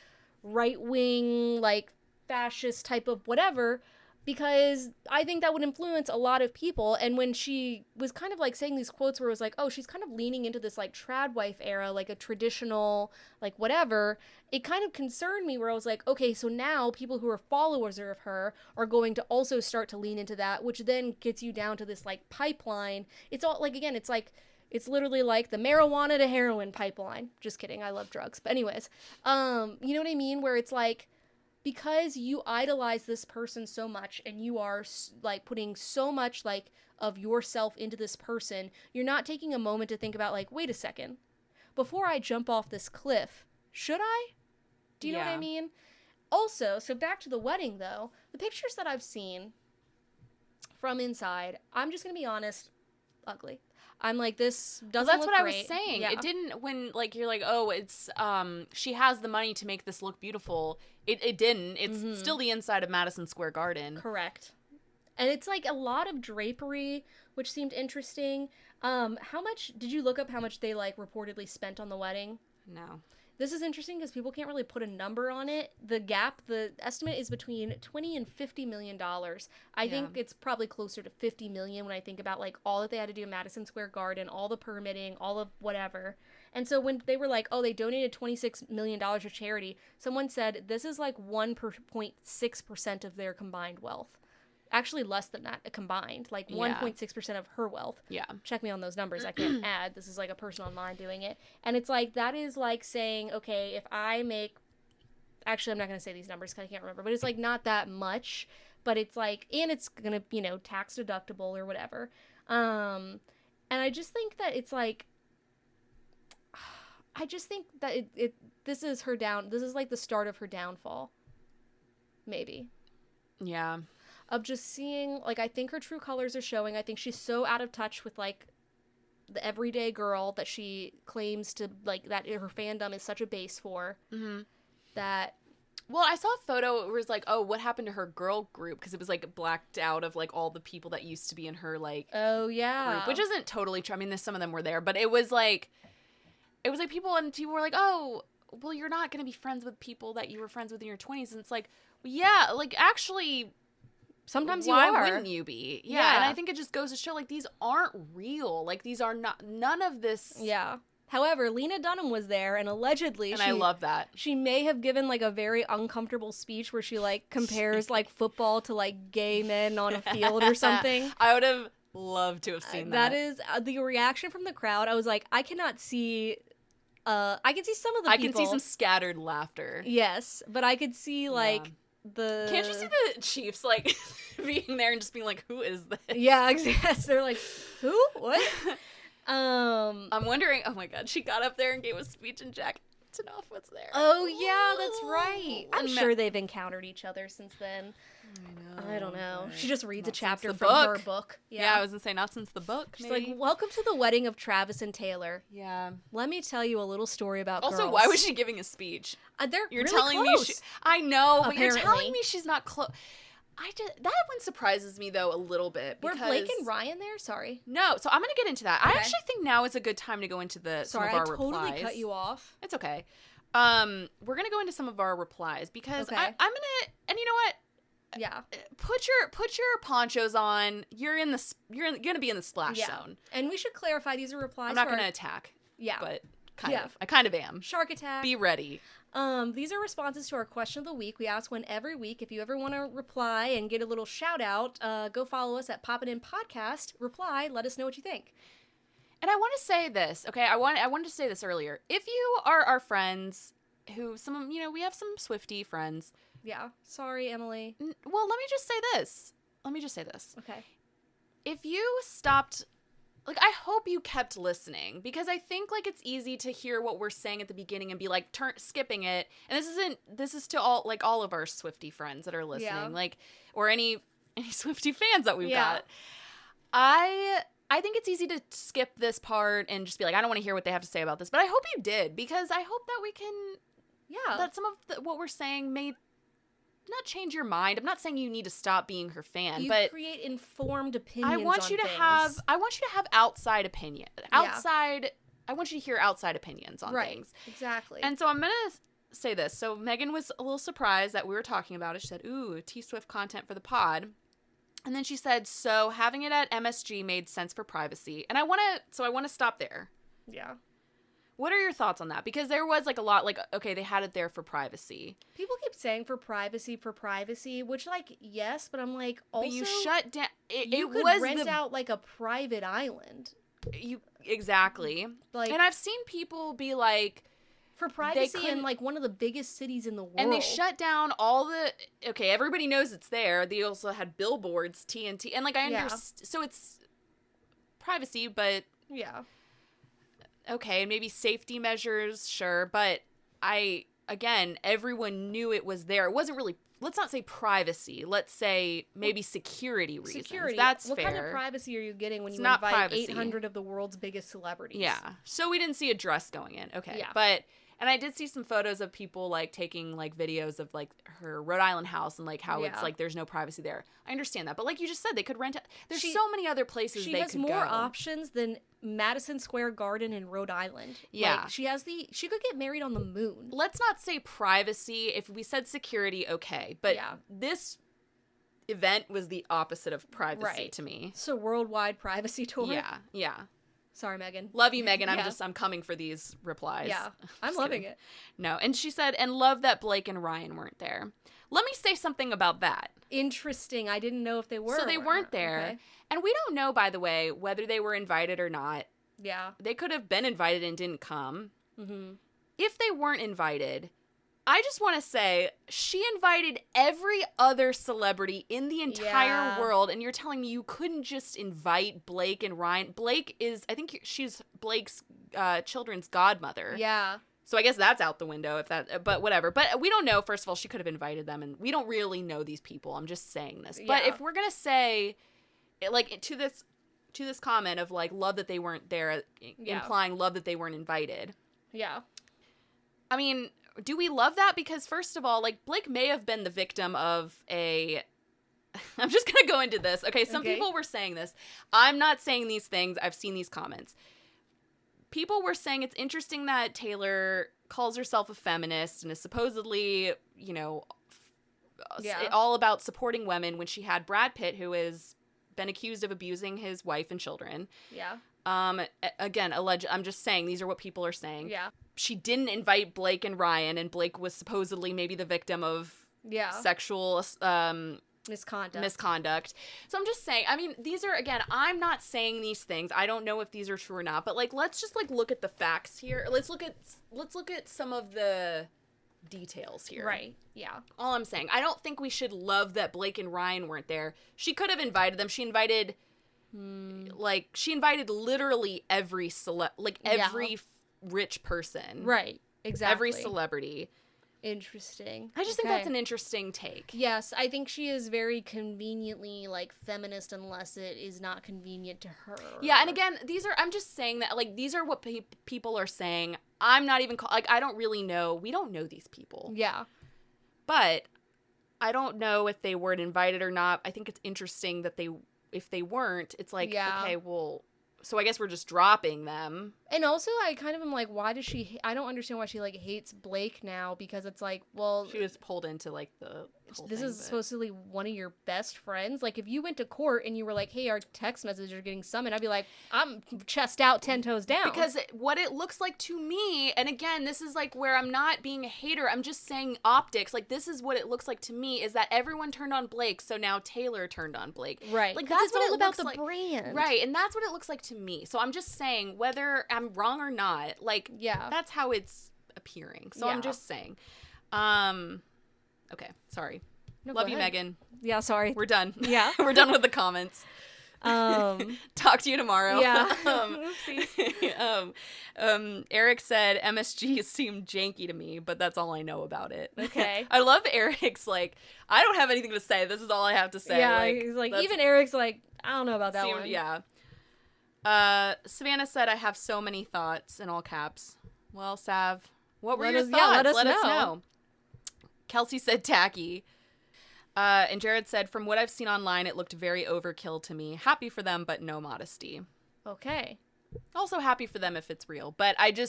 right-wing, like fascist type of whatever, because I think that would influence a lot of people. And when she was kind of like saying these quotes where it was like, oh, she's kind of leaning into this like trad wife era, like a traditional, like whatever, it kind of concerned me, where I was like, okay, so now people who are followers of her are going to also start to lean into that, which then gets you down to this like pipeline. It's all like, again, it's literally like the marijuana to heroin pipeline. Just kidding. I love drugs. But anyways, you know what I mean? Where it's like, because you idolize this person so much and you are like putting so much like of yourself into this person, you're not taking a moment to think about like, wait a second, before I jump off this cliff, should I? Do you know what I mean? Also, so back to the wedding though, the pictures that I've seen from inside, I'm just going to be honest, ugly. I'm like, this doesn't that's look what great. I was saying. Yeah. It didn't, when like you're like, oh, it's she has the money to make this look beautiful. It didn't. It's still the inside of Madison Square Garden. Correct. And it's like a lot of drapery, which seemed interesting. How much did you look up how much they like reportedly spent on the wedding? No. This is interesting because people can't really put a number on it. The estimate is between $20 and $50 million. I think it's probably closer to $50 million when I think about like all that they had to do in Madison Square Garden, all the permitting, all of whatever. And so when they were like, oh, they donated $26 million to charity, someone said this is like 1.6% of their combined wealth. Actually less than that combined, like 1.6% of her wealth. Yeah. Check me on those numbers. I can't add. This is like a person online doing it. And it's like, that is like saying, okay, if I make, actually I'm not going to say these numbers because I can't remember, but it's like not that much, but it's like, and it's going to, you know, tax deductible or whatever. And I just think that it's like, I just think that this is like the start of her downfall. Maybe. Yeah. Of just seeing, like, I think her true colors are showing. I think she's so out of touch with, like, the everyday girl that she claims to, like, that her fandom is such a base for. Mm-hmm. That Well, I saw a photo. It was like, oh, what happened to her girl group? Because it was like blacked out of like all the people that used to be in her like group, which isn't totally true. I mean, some of them were there, but it was like people were like, oh, well, you're not gonna be friends with people that you were friends with in your 20s, and it's like, well, yeah, like actually. Sometimes you are. Why wouldn't you be? Yeah, and I think it just goes to show, like, these aren't real. Like, these are not, none of this. Yeah. However, Lena Dunham was there, and allegedly, I love that. She may have given, like, a very uncomfortable speech where she, like, compares, like, football to, like, gay men on a field or something. I would have loved to have seen that. That is, the reaction from the crowd, I was like, I cannot see... I can see some of the people. I can see some scattered laughter. Yes, but I could see, like... Can't you see the Chiefs like being there and just being like, who is this? Yeah, exactly. They're like, who? What? I'm wondering, oh my god, she got up there and gave a speech and Jack Antonoff was there. Oh yeah, that's right. I'm sure they've encountered each other since then. I don't know. She just reads a chapter from her book. Yeah, I was gonna say not since the book. She's like, welcome to the wedding of Travis and Taylor. Yeah. Let me tell you a little story about girls. Also, why was she giving a speech? You're really telling close. me I know, Apparently. but you're telling me she's not close. That one surprises me though a little bit. Were Blake and Ryan there? Sorry. No, so I'm gonna get into that. Okay. I actually think now is a good time to go into some of our replies. Sorry, I totally cut you off. It's okay. We're gonna go into some of our replies because I'm gonna, and you know what? Yeah. Put your ponchos on. You're gonna be in the splash zone. And we should clarify these are replies. I'm not gonna attack. Yeah. But kind of. I kind of am. Shark attack. Be ready. These are responses to our question of the week. We ask one every week. If you ever want to reply and get a little shout out, go follow us at Poppin In Podcast. Reply. Let us know what you think. And I want to say this. Okay, I wanted to say this earlier. If you are our friends, we have some Swiftie friends. Yeah. Sorry, Emily. Well, let me just say this. Okay. If you stopped, like, I hope you kept listening because I think, like, it's easy to hear what we're saying at the beginning and be, like, skipping it. And this is to all of our Swiftie friends that are listening, like, or any Swiftie fans that we've got. I think it's easy to skip this part and just be like, I don't want to hear what they have to say about this. But I hope you did because I hope that we can, that some of what we're saying may not change your mind. I'm not saying you need to stop being her fan, but create informed opinions. I want you to have outside opinion. I want you to hear outside opinions on things. Exactly. And so I'm gonna say this. So Megan was a little surprised that we were talking about it. She said, "Ooh, T-Swift content for the pod." And then she said, "So having it at MSG made sense for privacy." And I want to stop there. Yeah. What are your thoughts on that? Because there was like a lot like, okay, they had it there for privacy. People keep saying for privacy, which like, yes, but I'm like, also. But you shut down. You could rent out like a private island. Exactly. Like, and I've seen people be like. For privacy in like one of the biggest cities in the world. And they shut down all everybody knows it's there. They also had billboards, TNT. And like, I understand. So it's privacy, but. Yeah. Okay, maybe safety measures, sure, but everyone knew it was there. It wasn't really, let's not say privacy, let's say maybe security reasons. That's fair. What kind of privacy are you getting when you invite 800 of the world's biggest celebrities? Yeah, so we didn't see a dress going in, okay, but, and I did see some photos of people, like, taking, like, videos of, like, her Rhode Island house and, like, how it's, like, there's no privacy there. I understand that, but like you just said, they could rent it. There's so many other places they could go. She has more options than Madison Square Garden in Rhode Island. Yeah. Like, she could get married on the moon. Let's not say privacy. If we said security, okay. But this event was the opposite of privacy to me. It's a worldwide privacy tour. Yeah. Sorry, Megan. Love you, Megan. I'm coming for these replies. Yeah. I'm loving it. No. And she said, and love that Blake and Ryan weren't there. Let me say something about that. Interesting. I didn't know if they were. So they weren't there. Okay. And we don't know, by the way, whether they were invited or not. Yeah. They could have been invited and didn't come. Mm-hmm. If they weren't invited, I just want to say she invited every other celebrity in the entire world. And you're telling me you couldn't just invite Blake and Ryan. Blake is, I think she's Blake's children's godmother. Yeah. So I guess that's out the window but whatever. But we don't know. First of all, she could have invited them, and we don't really know these people. I'm just saying this. But if we're going to say, like, to this comment of, like, love that they weren't there, implying love that they weren't invited. Yeah. I mean, do we love that? Because first of all, like, Blake may have been the victim of a... I'm just going to go into this. Okay, some people were saying this. I'm not saying these things. I've seen these comments. People were saying it's interesting that Taylor calls herself a feminist and is supposedly, you know, all about supporting women when she had Brad Pitt, who has been accused of abusing his wife and children. Yeah. Again, I'm just saying these are what people are saying. Yeah. She didn't invite Blake and Ryan, and Blake was supposedly maybe the victim of sexual misconduct. So I'm just saying, I mean, these are, again, I'm not saying these things. I don't know if these are true or not, but like, let's just like look at the facts here. Let's look at some of the details here. Right. Yeah. All I'm saying, I don't think we should love that Blake and Ryan weren't there. She could have invited them. She invited literally every every rich person. Right. Exactly. Every celebrity. Interesting. I just think that's an interesting take. Yes, I think she is very conveniently, like, feminist unless it is not convenient to her. Yeah, and again, I'm just saying that, like, these are what people are saying. I'm not even, I don't really know. We don't know these people. Yeah. But I don't know if they weren't invited or not. I think it's interesting that if they weren't, it's like, okay, well... So I guess we're just dropping them. And also, I kind of am like, why does she... I don't understand why she, like, hates Blake now, because it's like, well... She was pulled into, like, the whole This thing, is supposedly one of your best friends. Like, if you went to court and you were like, hey, our text messages are getting summoned, I'd be like, I'm chest out, 10 toes down. Because what it looks like to me, and again, this is, like, where I'm not being a hater, I'm just saying optics. Like, this is what it looks like to me, is that everyone turned on Blake, so now Taylor turned on Blake. Right. Like, that's what all it about looks the like. brand. Right, and that's what it looks like to me. So I'm just saying, whether I'm wrong or not, like, that's how it's appearing. So I'm just saying. Okay, sorry. No, love you, Megan. Yeah, sorry. We're done. Yeah. We're done with the comments. Talk to you tomorrow. Yeah. Eric said MSG seemed janky to me, but that's all I know about it. Okay. I love Eric's, like, I don't have anything to say. This is all I have to say. Yeah, he's like, even Eric's like, I don't know about that one. Yeah. Savannah said, I have so many thoughts, in all caps. Well, Sav, what were your thoughts? Yeah, let us know. Kelce said tacky. And Jared said, from what I've seen online, it looked very overkill to me. Happy for them, but no modesty. Okay. Also happy for them if it's real. But I do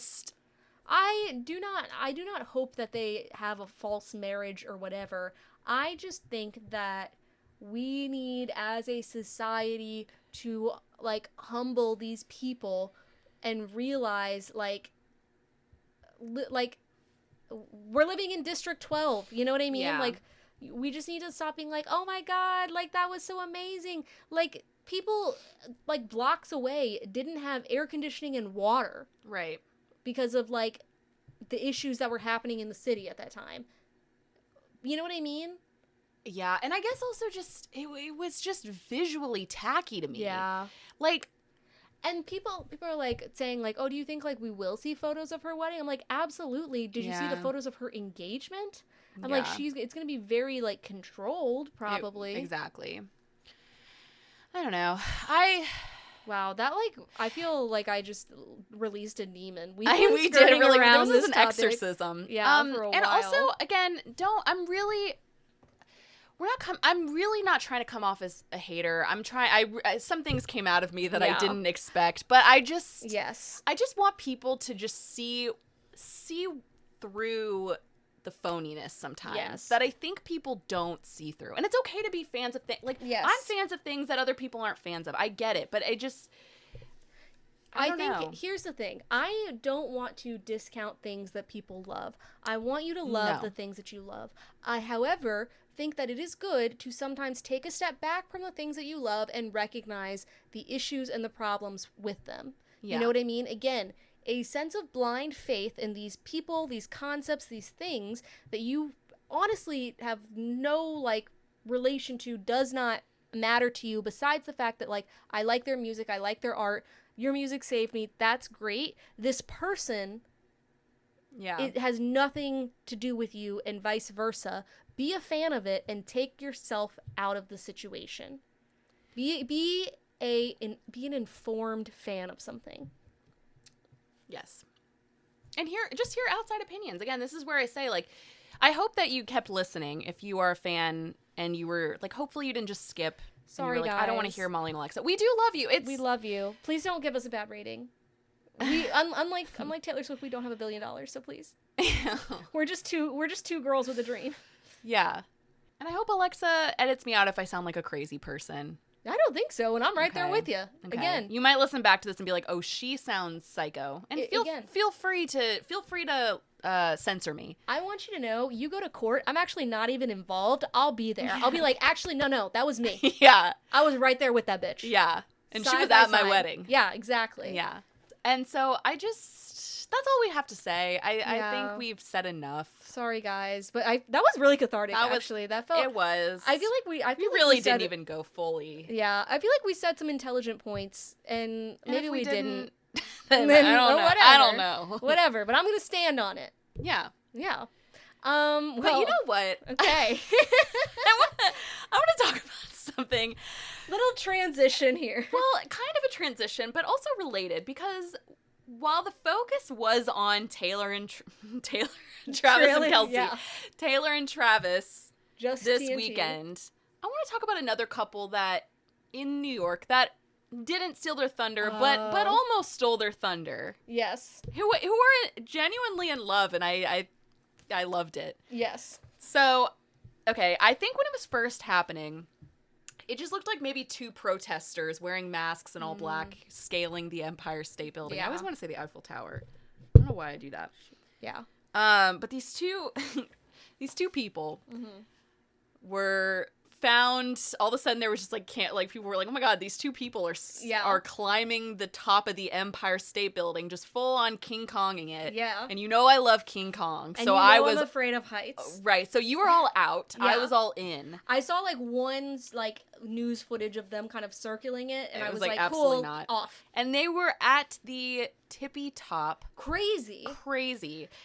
not hope that they have a false marriage or whatever. I just think that we need, as a society, to, like, humble these people and realize, like, we're living in District 12. You know what I mean? Yeah. Like, we just need to stop being like, oh my God, like, that was so amazing. Like, people, like, blocks away didn't have air conditioning and water. Right. Because of, like, the issues that were happening in the city at that time. You know what I mean? Yeah, and I guess also just, it was just visually tacky to me. Yeah. Like... And people are, like, saying, like, oh, do you think, like, we will see photos of her wedding? I'm like, absolutely. Did you see the photos of her engagement? I'm like, it's going to be very, like, controlled, probably. Exactly. I don't know. Wow, that, like, I feel like I just released a demon. We did it really. This was an topic. Exorcism. Yeah, for a while. And also, again, I'm really not trying to come off as a hater. Some things came out of me that I didn't expect, but I just want people to just see through the phoniness sometimes. Yes. That I think people don't see through. And it's okay to be fans of things. Like, I'm fans of things that other people aren't fans of. I get it, but I think here's the thing. I don't want to discount things that people love. I want you to love the things that you love. I, however, think that it is good to sometimes take a step back from the things that you love and recognize the issues and the problems with them. Yeah. You know what I mean? Again, a sense of blind faith in these people, these concepts, these things that you honestly have no, like, relation to, does not matter to you, besides the fact that, like, I like their music, I like their art, your music saved me, that's great. This person, it has nothing to do with you, and vice versa. Be a fan of it and take yourself out of the situation. Be an informed fan of something. Yes. And just hear outside opinions. Again, this is where I say, like, I hope that you kept listening if you are a fan and you were, like, hopefully you didn't just skip. Sorry, like, guys. I don't want to hear Molly and Alexa. We do love you. We love you. Please don't give us a bad rating. We unlike Taylor Swift, we don't have $1 billion, so please. We're just two girls with a dream. Yeah. And I hope Alexa edits me out if I sound like a crazy person. I don't think so, and I'm right there with you. Okay. Again, you might listen back to this and be like, "Oh, she sounds psycho," and feel free to censor me. I want you to know, you go to court, I'm actually not even involved. I'll be there. I'll be like, actually, no, that was me. Yeah, I was right there with that bitch. Yeah, and she was at my wedding. Yeah, exactly. Yeah, and so that's all we have to say. I think we've said enough. Sorry, guys, but that was really cathartic. Actually, that felt. It was. I feel like we really didn't even go fully. Yeah, I feel like we said some intelligent points, and maybe we didn't. Then I don't know. I don't know. Whatever, but I'm gonna stand on it. Yeah. Yeah. Well, but you know what? Okay. I want to talk about something. Little transition here. Well, kind of a transition, but also related, because while the focus was on Taylor and Travis and Kelce, yeah. Taylor and Travis Just this TNT. weekend, I want to talk about another couple that in New York that didn't steal their thunder, but almost stole their thunder. Yes. Who were genuinely in love, and I loved it. Yes. So, okay, I think when it was first happening, it just looked like maybe two protesters wearing masks and all black scaling the Empire State Building. Yeah. I always want to say the Eiffel Tower. I don't know why I do that. Yeah. But these two people were found. All of a sudden, there was just people were like, oh my god, these two people are climbing the top of the Empire State Building, just full on King Konging it. Yeah. And you know I love King Kong, And so I'm afraid of heights. Right. So you were all out. Yeah. I was all in. I saw one news footage of them kind of circling it, and I was like, absolutely cool, not. Off. And they were at the tippy top. Crazy.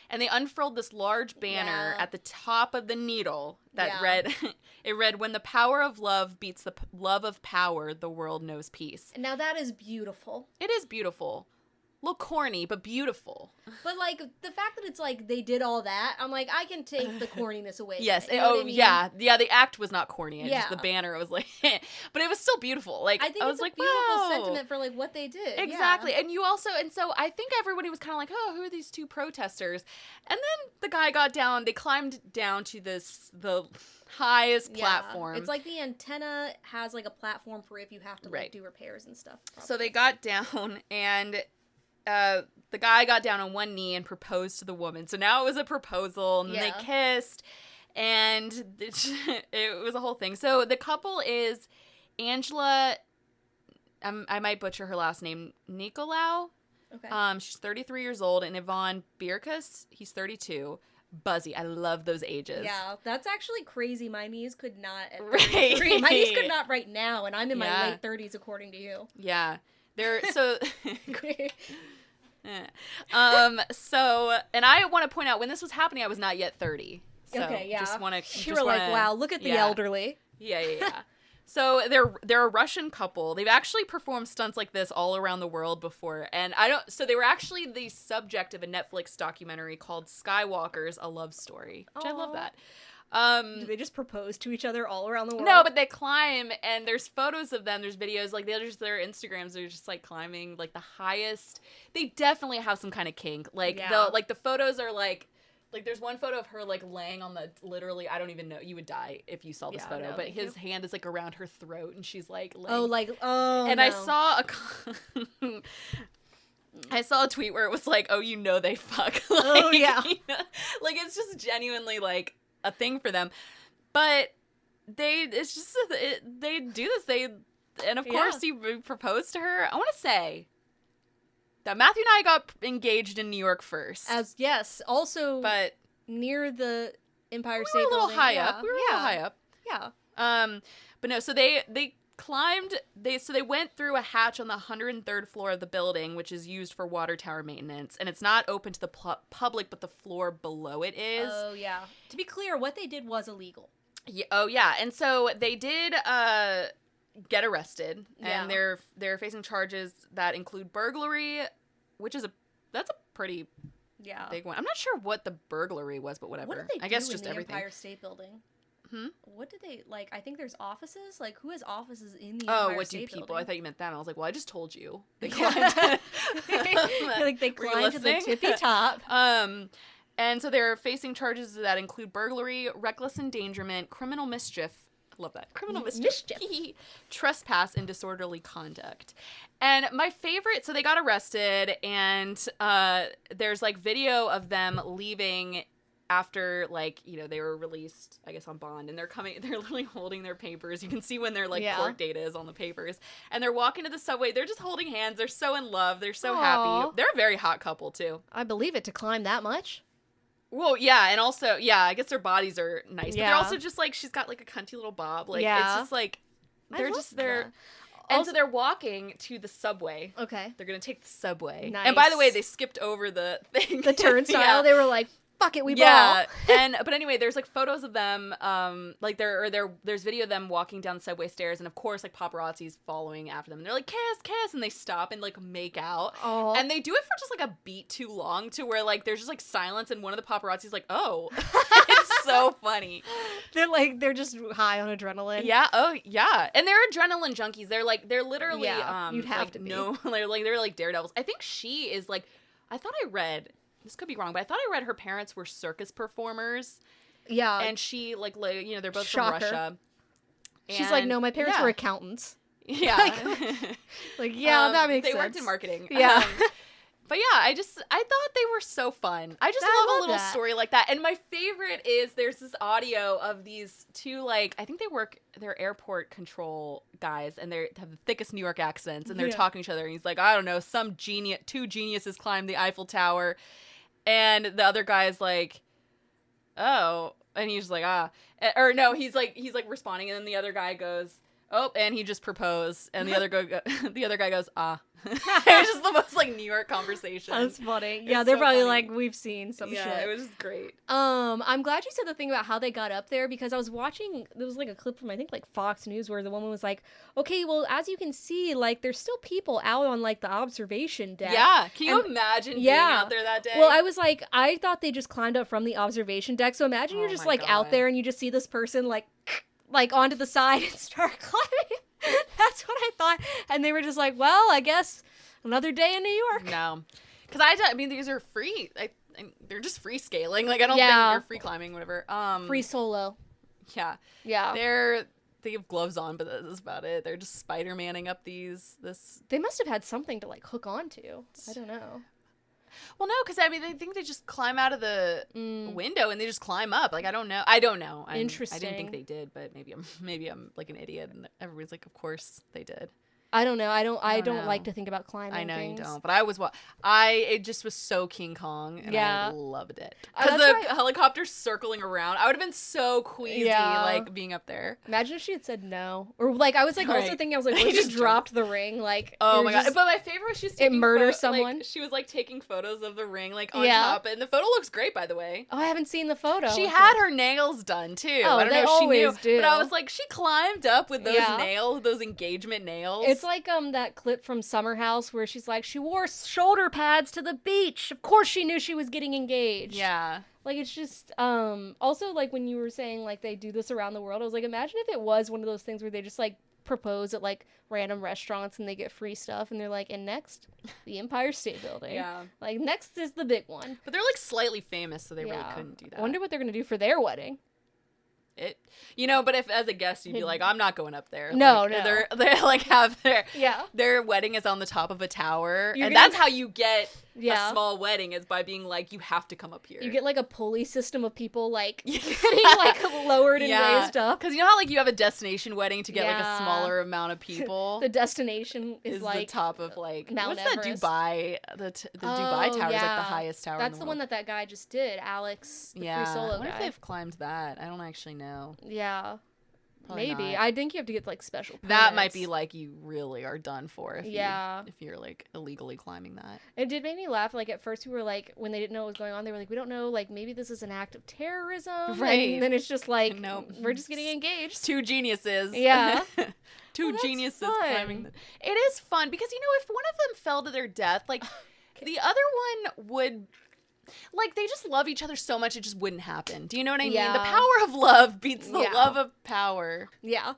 And they unfurled this large banner at the top of the needle that read, when the power of love beats the love of power, the world knows peace. Now that is beautiful. It is beautiful. A little corny, but beautiful. But, the fact that it's, they did all that, I'm like, I can take the corniness away. Yes. You know what I mean? Yeah. Yeah, the act was not corny. Yeah. Just the banner was but it was still beautiful. I think it's a beautiful sentiment for, what they did. Exactly. Yeah. And you also, and so I think everybody was kind of like, oh, who are these two protesters? And then the guy got down, they climbed down to the highest platform. It's like the antenna has, a platform for if you have to, do repairs and stuff. Probably. So they got down, and the guy got down on one knee and proposed to the woman. So now it was a proposal, and they kissed, and it was a whole thing. So the couple is Angela, I might butcher her last name, Nicolau. Okay. She's 33 years old, and Yvonne Birkus, he's 32. Buzzy. I love those ages. Yeah, that's actually crazy. My knees could not at right. 33. My knees could not right now, and I'm in my late 30s according to you. Yeah. They're so so, and I want to point out, when this was happening, I was not yet 30. So okay, yeah. Just want to. You were like, wow, look at the elderly. Yeah. So they're a Russian couple. They've actually performed stunts like this all around the world before, and so they were actually the subject of a Netflix documentary called Skywalker's: A Love Story, which I love that. Do they just propose to each other all around the world? No, but they climb, and there's photos of them. There's videos, their Instagrams. They're just climbing the highest. They definitely have some kind of kink. The photos are there's one photo of her laying on the literally. I don't even know. You would die if you saw this photo. No, but his hand is around her throat, and she's laying. And no. I saw a tweet where it was oh, they fuck. Oh yeah. It's just genuinely a thing for them, but they do this. And of course he proposed to her. I want to say that Matthew and I got engaged in New York first. Also, but near the Empire State Building. We were a little high up. Yeah. But no, so they climbed. They went through a hatch on the 103rd floor of the building, which is used for water tower maintenance, and it's not open to the public, but the floor below it is. Oh yeah. To be clear, what they did was illegal. Yeah. Oh yeah. And so they did get arrested, and they're facing charges that include burglary, which is that's a pretty big one. I'm not sure what the burglary was, but whatever. What did they do I guess in just the everything. Empire State Building? What did they, like, I think there's offices? Like, who has offices in the Empire Empire State State people? Building? I thought you meant that. And I was like, well, I just told you. They climbed. Like, they climbed to the tippy top. And so they're facing charges that include burglary, reckless endangerment, criminal mischief. Love that. Criminal mischief. Trespass, and disorderly conduct. And my favorite, so they got arrested, and there's, like, video of them leaving after, like, you know, they were released, I guess, on bond, and they're literally holding their papers. You can see when their, like, court date is on the papers. And they're walking to the subway. They're just holding hands. They're so in love. They're so happy. They're a very hot couple, too. I believe it, to climb that much. Well, yeah, and also, yeah, I guess their bodies are nice, but they're also just, like, she's got, like, a cunty little bob. Like, it's just, like, they're just, they're... And so they're walking to the subway. Okay. They're going to take the subway. Nice. And by the way, they skipped over the thing. The turnstile. They were like, fuck it, we ball. Yeah. But anyway, there's, like, photos of them, like, there's video of them walking down the subway stairs, and of course, like, paparazzi's following after them. And they're like, kiss, and they stop and, like, make out. Oh. And they do it for just, like, a beat too long, to where, like, there's just, like, silence, and one of the paparazzi's like, oh. It's so funny. They're just high on adrenaline. Yeah. Oh, yeah. And they're adrenaline junkies. They're literally, you'd have like, to be. No, they're like daredevils. I think she is, like, I thought I read, this could be wrong, but I thought I read her parents were circus performers. Yeah. And she, like you know, they're both Shocker. from Russia. She's like, no, my parents were accountants. Yeah. That makes sense. They worked in marketing. Yeah. But yeah, I thought they were so fun. I just love a little story like that. And my favorite is there's this audio of these two, like, I think they're airport control guys, and they have the thickest New York accents, and they're talking to each other, and he's like, I don't know, two geniuses climbed the Eiffel Tower, and the other guy's like, oh, and he's like, or no, he's like responding, and then the other guy goes, oh, and he just proposed, and the other guy goes, ah. It was just the most, like, New York conversation. That's funny. Yeah, they're so probably funny. Like, we've seen some shit. Yeah, it was just great. I'm glad you said the thing about how they got up there, because I was watching, there was, like, a clip from, I think, like, Fox News, where the woman was like, okay, well, as you can see, like, there's still people out on, like, the observation deck. Yeah, can you imagine being out there that day? Well, I was like, I thought they just climbed up from the observation deck, so imagine you're just, like, out there, and you just see this person, like onto the side and start climbing. That's what I thought. And they were just like, well, I guess another day in New York. No. Because I mean, these are free. They're just free scaling. Like, I don't think they're free climbing, whatever. Free solo. Yeah. Yeah. They have gloves on, but that's about it. They're just Spider-Manning up this. They must have had something to, like, hook onto. I don't know. Well, no, because, I mean, I think they just climb out of the window and they just climb up. Like, I don't know. Interesting. I didn't think they did, but maybe I'm like an idiot, and everybody's like, of course they did. I don't know. I don't like to think about climbing. I know things. you don't, but it just was so King Kong, and I loved it. Because the helicopter's circling around. I would have been so queasy, like, being up there. Imagine if she had said no. Or, like, I was, like, also thinking, I was like, what if you just dropped the ring? Like, oh my God. But my favorite was she was taking murders someone. Like, she was, like, taking photos of the ring, like, on top. And the photo looks great, by the way. Oh, I haven't seen the photo. She had her nails done, too. Oh, I don't know if she knew. Do. But I was like, she climbed up with those nails, those engagement nails. It's like that clip from Summer House where she's like, she wore shoulder pads to the beach. Of course she knew she was getting engaged. Yeah. Like, it's just, also, like, when you were saying, like, they do this around the world, I was like, imagine if it was one of those things where they just, like, propose at, like, random restaurants and they get free stuff, and they're like, and next, the Empire State Building. Yeah. Like, next is the big one. But they're, like, slightly famous, so they really couldn't do that. I wonder what they're going to do for their wedding. But if as a guest you'd be like, I'm not going up there. No, like, no. They're like have their wedding is on the top of a tower, and that's how you get a small wedding, is by being like, you have to come up here. You get, like, a pulley system of people, like, getting, like, lowered and raised up. Because you know how, like, you have a destination wedding to get like a smaller amount of people. The destination is like the top of, like, Mount what's Everest. that Dubai? The Dubai tower is like the highest tower. That's in the world. one that guy just did, Alex, the free solo guy. I wonder if they've climbed that. I don't actually know. Yeah. Probably maybe. not. I think you have to get, like, special permits. That might be, like, you really are done for if you're, like, illegally climbing that. It did make me laugh. Like, at first we were like, when they didn't know what was going on, they were like, we don't know, like, maybe this is an act of terrorism. Right. And then it's just like, nope. We're just getting engaged. Two geniuses. Yeah. Two geniuses climbing. It is fun because, if one of them fell to their death, like, the other one would Like, they just love each other so much it just wouldn't happen. Do you know what I mean? The power of love beats the love of power. Yeah.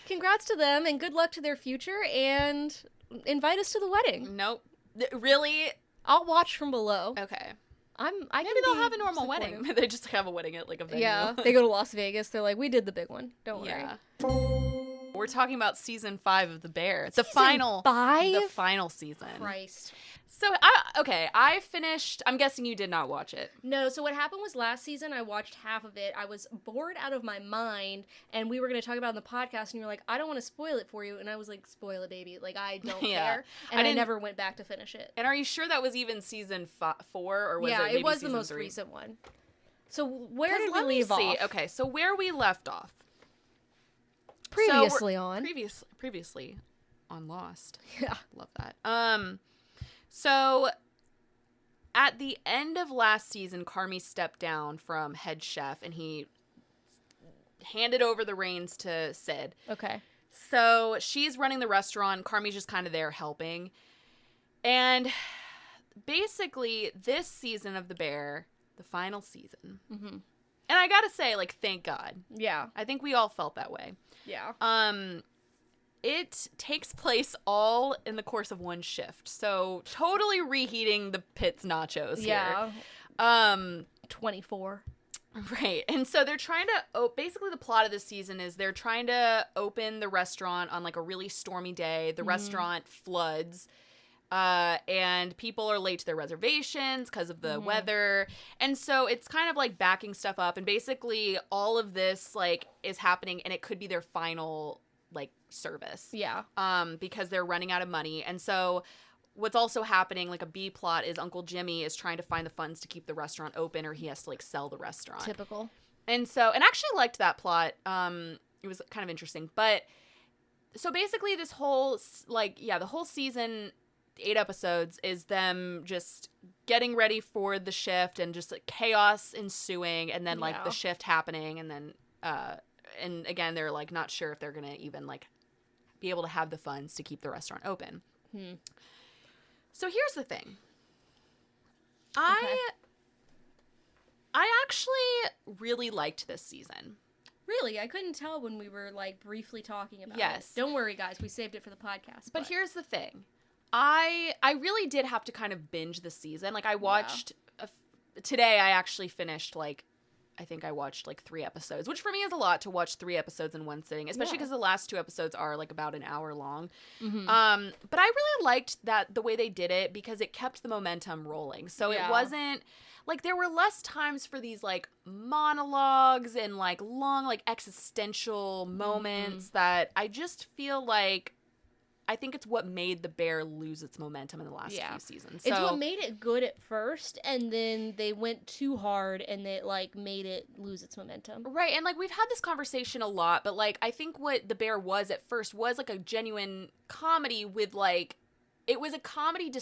Congrats to them, and good luck to their future, and invite us to the wedding. Nope. Really? I'll watch from below. Okay. Maybe they'll have a normal wedding. They just have a wedding at, like, a venue. Yeah. They go to Las Vegas. They're like, we did the big one. Don't worry. Yeah. We're talking about season 5 of The Bear. The final 5? The final season. Christ. So, I finished. I'm guessing you did not watch it. No, so what happened was last season I watched half of it. I was bored out of my mind, and we were going to talk about it in the podcast, and you were like, I don't want to spoil it for you. And I was like, spoil it, baby. Like, I don't care. And I never went back to finish it. And are you sure that was even season 4, or was it maybe it was season the most 3? recent one. So where did we leave off? Okay, so where we left off. Previously on Lost. Yeah. Love that. So at the end of last season, Carmy stepped down from head chef and he handed over the reins to Sid. Okay. So she's running the restaurant. Carmy's just kind of there helping. And basically this season of The Bear, the final season. Mm-hmm. And I gotta say, like, thank God. Yeah. I think we all felt that way. Yeah. It takes place all in the course of one shift. So totally reheating the Pitts nachos here. 24. Right. And so they're trying to, basically the plot of this season is they're trying to open the restaurant on like a really stormy day. The restaurant floods. And people are late to their reservations because of the weather. And so it's kind of like backing stuff up. And basically all of this like is happening and it could be their final like service. Yeah. Because they're running out of money. And so what's also happening, like a B plot, is Uncle Jimmy is trying to find the funds to keep the restaurant open or he has to like sell the restaurant. Typical. And so, and I actually liked that plot. It was kind of interesting. But so basically this whole, the whole season, 8 episodes, is them just getting ready for the shift and just like chaos ensuing and then like the shift happening and then and again they're like not sure if they're gonna even like be able to have the funds to keep the restaurant open. So here's the thing. I actually really liked this season. Really? I couldn't tell when we were like briefly talking about it. Don't worry guys, we saved it for the podcast. But here's the thing. I really did have to kind of binge the season. Like I watched today I actually finished like I think I watched like 3 episodes, which for me is a lot to watch 3 episodes in one sitting, especially because the last 2 episodes are like about an hour long. But I really liked that the way they did it because it kept the momentum rolling. So it wasn't like there were less times for these like monologues and like long like existential moments that I just feel like I think it's what made The Bear lose its momentum in the last few seasons. So, it's what made it good at first, and then they went too hard, and it, like, made it lose its momentum. Right, and, like, we've had this conversation a lot, but, like, I think what The Bear was at first was, like, a genuine comedy with, like, it was a comedy,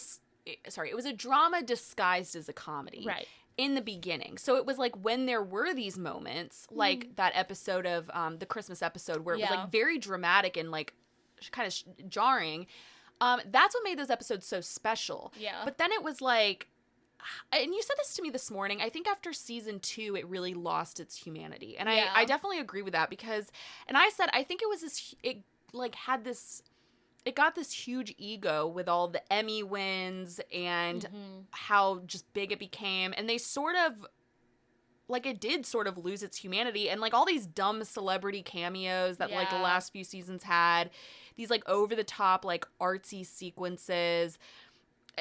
it was a drama disguised as a comedy. Right. In the beginning. So it was, like, when there were these moments, like that episode of, the Christmas episode, where it was, like, very dramatic and, like, kind of jarring. That's what made those episodes so special. Yeah. But then it was like, and you said this to me this morning, I think after season 2, it really lost its humanity. And I definitely agree with that because, and I said, I think it was this, it got this huge ego with all the Emmy wins and how just big it became. And they sort of, like, it did sort of lose its humanity. And, like, all these dumb celebrity cameos that, like, the last few seasons had, these, like, over-the-top, like, artsy sequences,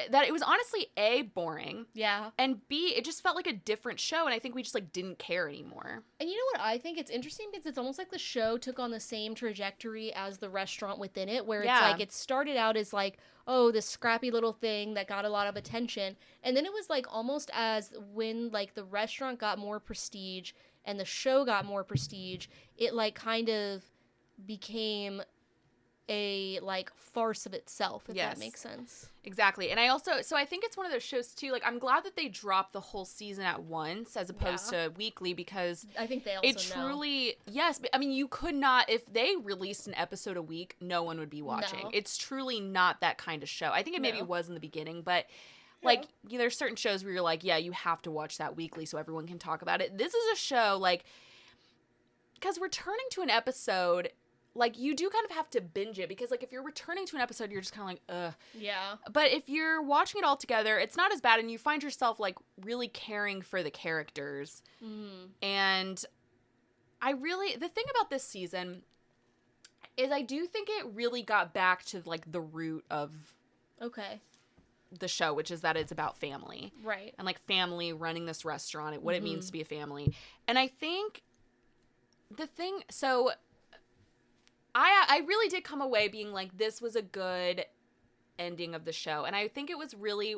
that it was honestly, A, boring. Yeah. And B, it just felt like a different show, and I think we just, like, didn't care anymore. And you know what I think? It's interesting because it's almost like the show took on the same trajectory as the restaurant within it, where it's like, it started out as, like, oh, this scrappy little thing that got a lot of attention. And then it was like almost as when like the restaurant got more prestige and the show got more prestige, it like kind of became a like farce of itself, if that makes sense. Exactly. And I also, so I think it's one of those shows too, like I'm glad that they dropped the whole season at once as opposed to weekly because I think they also it truly, I mean, you could not, if they released an episode a week, no one would be watching. No. It's truly not that kind of show. I think it maybe was in the beginning, but Like, there's certain shows where you're like, yeah, you have to watch that weekly so everyone can talk about it. This is a show, like, because returning to an episode, like, you do kind of have to binge it, because, like, if you're returning to an episode, you're just kind of like, ugh. Yeah. But if you're watching it all together, it's not as bad, and you find yourself, like, really caring for the characters. And the thing about this season is I do think it really got back to, like, the root of the show, which is that it's about family. Right. And, like, family running this restaurant, what it means to be a family. And I think so I really did come away being like, this was a good ending of the show. And I think it was really,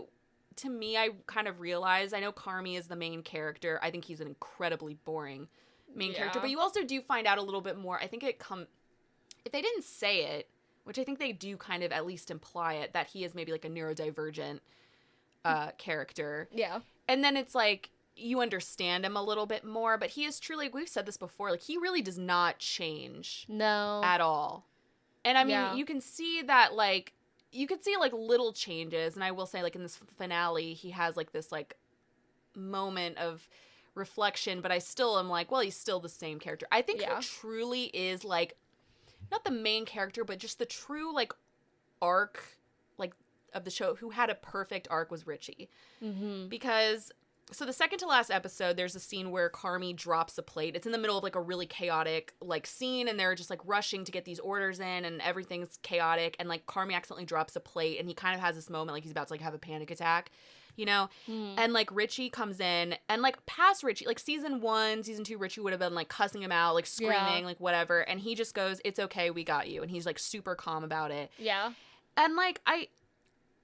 to me, I kind of realized, I know Carmy is the main character. I think he's an incredibly boring main character. But you also do find out a little bit more. I think if they didn't say it, which I think they do kind of at least imply it, that he is maybe like a neurodivergent character. Yeah. And then it's like, you understand him a little bit more, but he is truly, we've said this before, like, he really does not change. No. At all. And I mean, you can see that, like, you could see, like, little changes, and I will say, like, in this finale, he has, like, this, like, moment of reflection, but I still am like, well, he's still the same character. I think he truly is, like, not the main character, but just the true, like, arc, like, of the show, who had a perfect arc was Richie. Because... So the second to last episode, there's a scene where Carmy drops a plate. It's in the middle of, like, a really chaotic, like, scene, and they're just, like, rushing to get these orders in, and everything's chaotic, and, like, Carmy accidentally drops a plate, and he kind of has this moment, like, he's about to, like, have a panic attack, you know? And, like, Richie comes in, and, like, past Richie, like, season 1, season 2, Richie would have been, like, cussing him out, like, screaming, like, whatever, and he just goes, it's okay, we got you, and he's, like, super calm about it. Yeah. And, like,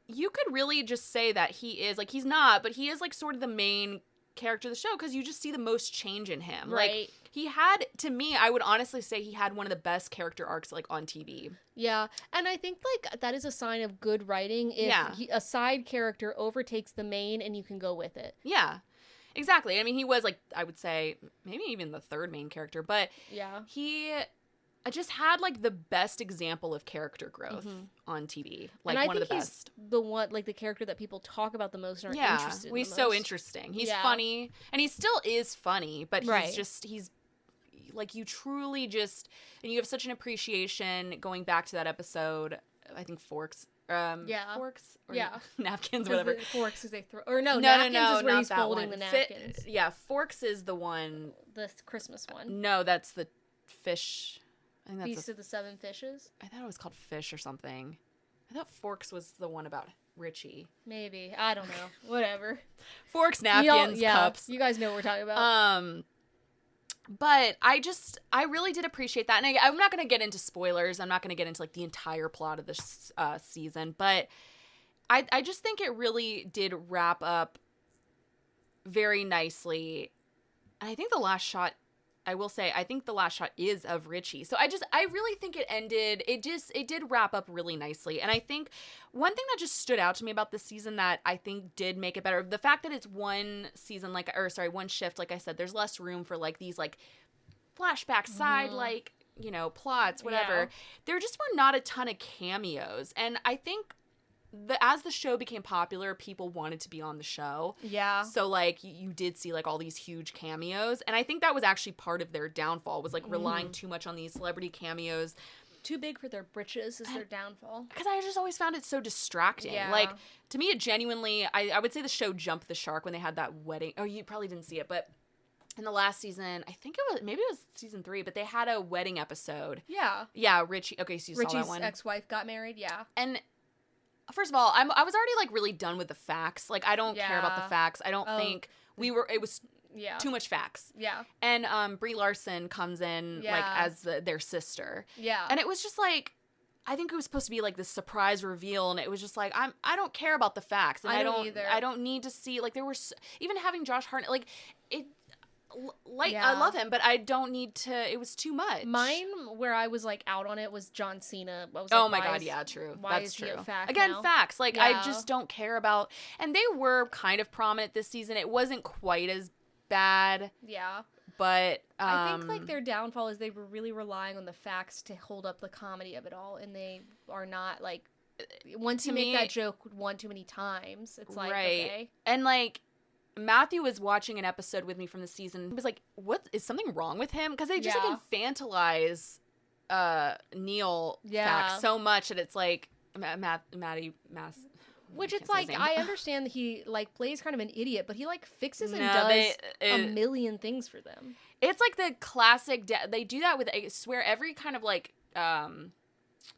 you could really just say that he is, like, he's not, but he is, like, sort of the main character of the show, because you just see the most change in him. Right. Like, he had, to me, I would honestly say he had one of the best character arcs, like, on TV. Yeah, and I think, like, that is a sign of good writing if a side character overtakes the main and you can go with it. Yeah, exactly. I mean, he was, like, I would say, maybe even the third main character, but I just had, like, the best example of character growth on TV. Like, and one of the best. The one, like, the character that people talk about the most and are interested in he's the so most. interesting. He's funny, and he still is funny, but he's like, you truly just, and you have such an appreciation going back to that episode. I think Forks. Forks? Or napkins, whatever. Forks is they throw, or napkins is where he's folding the napkins. Forks is the one. The Christmas one. No, that's the fish. I think that's Feast of the Seven Fishes? I thought it was called Fish or something. I thought Forks was the one about Richie. Maybe. I don't know. Whatever. Forks, napkins, cups. You guys know what we're talking about. But I really did appreciate that. And I'm not going to get into spoilers. I'm not going to get into, like, the entire plot of this season. But I just think it really did wrap up very nicely. And I think the last shot, I will say, I think the last shot is of Richie. So I really think it did wrap up really nicely. And I think one thing that just stood out to me about this season that I think did make it better, the fact that it's one shift, like I said, there's less room for, like, these, like, flashback side, like, you know, plots, whatever. Yeah. There just were not a ton of cameos. And I think as the show became popular, people wanted to be on the show. Yeah. So, like, you did see, like, all these huge cameos. And I think that was actually part of their downfall, was, like, relying too much on these celebrity cameos. Too big for their britches is their downfall. Because I just always found it so distracting. Yeah. Like, to me, it genuinely, I would say the show jumped the shark when they had that wedding. Oh, you probably didn't see it, but in the last season, I think maybe it was season 3, but they had a wedding episode. Yeah. Yeah, Richie. Okay, so you saw that one. Richie's ex-wife got married, yeah. And first of all, I was already, like, really done with the facts. Like, I don't care about the facts. I don't think it was too much facts. Yeah. And Brie Larson comes in, like, as their sister. Yeah. And it was just, like, I think it was supposed to be, like, this surprise reveal, and it was just, like, I don't care about the facts. And I don't either. I don't need to see, like, there were, even having Josh Hartnett, like, it, like, I love him, but I don't need to, it was too much. Mine, where I was, like, out on it, was John Cena. I was like, oh my god, yeah, true. That's true. Again, facts. Like, I just don't care about, and they were kind of prominent this season. It wasn't quite as bad. Yeah. But I think, like, their downfall is they were really relying on the facts to hold up the comedy of it all, and they are not, like, once you make that joke one too many times, it's like, okay. And like, Matthew was watching an episode with me from the season. He was like, what, is something wrong with him? Because they just like infantilize Neil facts so much that it's like, which it's like, I understand that he like plays kind of an idiot, but he like fixes and does a million things for them. It's like the classic, they do that with, I swear, every kind of like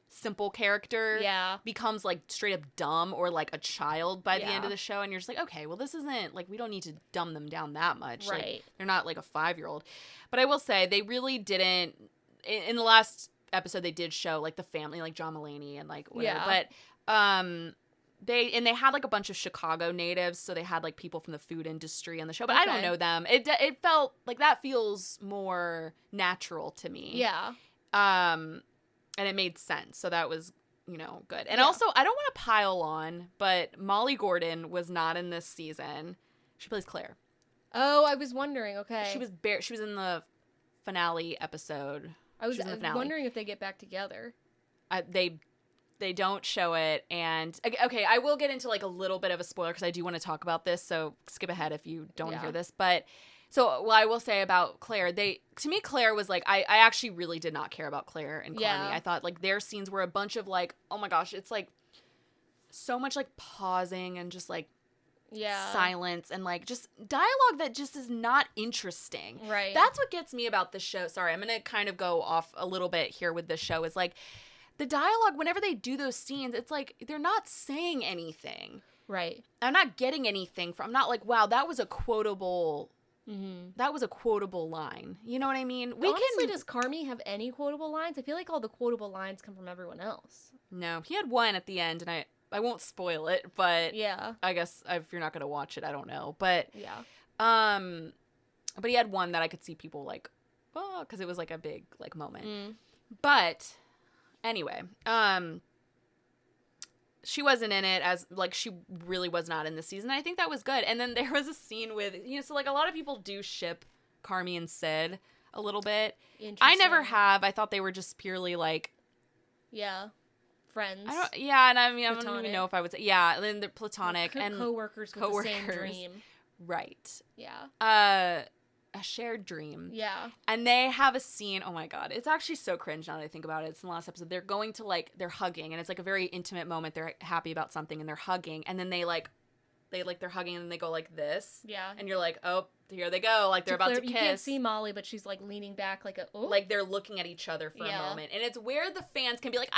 simple character becomes like straight up dumb or like a child by the end of the show, and you're just like, okay, well, this isn't like, we don't need to dumb them down that much. Right. Like, they're not like a 5-year-old. But I will say, they really didn't, in the last episode, they did show like the family, like John Mulaney and like whatever. But they had like a bunch of Chicago natives, so they had like people from the food industry on the show, but I don't know them. It felt like that feels more natural to me. Yeah. And it made sense, so that was, good. And also, I don't want to pile on, but Molly Gordon was not in this season. She plays Claire. Oh, I was wondering. Okay. She was in the finale episode. I was wondering if they get back together. They don't show it, and okay, I will get into like a little bit of a spoiler because I do want to talk about this, so skip ahead if you don't want to hear this. But so what I will say about Claire, to me, Claire was like, I actually really did not care about Claire and Carmi. I thought like their scenes were a bunch of like, oh my gosh, it's like so much like pausing and just like silence and like just dialogue that just is not interesting. Right. That's what gets me about this show. Sorry, I'm gonna kind of go off a little bit here with this show, is like the dialogue, whenever they do those scenes, it's like they're not saying anything. Right. I'm not getting anything from, I'm not like, wow, that was a quotable line. You know what I mean? Honestly, does Carmi have any quotable lines? I feel like all the quotable lines come from everyone else. No, he had one at the end, and I won't spoil it, but I guess if you're not going to watch it, I don't know. But but he had one that I could see people like, oh, because it was like a big like moment. But anyway, she wasn't in it, as like she really was not in the season. I think that was good. And then there was a scene with, so like a lot of people do ship Carmi and Sid a little bit. I never have. I thought they were just purely like, friends. And I mean, platonic. I don't even know if I would say, then they're platonic and coworkers with the same dream. Right. Yeah. A shared dream. Yeah. And they have a scene, oh my god, it's actually so cringe now that I think about it. It's in the last episode. They're going to like, they're hugging, and it's like a very intimate moment. They're happy about something and they're hugging, and then they're hugging, and then they go like this. Yeah. And you're like, oh, here they go. Like they're about to kiss. You can't see Molly, but she's like leaning back like like they're looking at each other for a moment. And it's where the fans can be like, ah!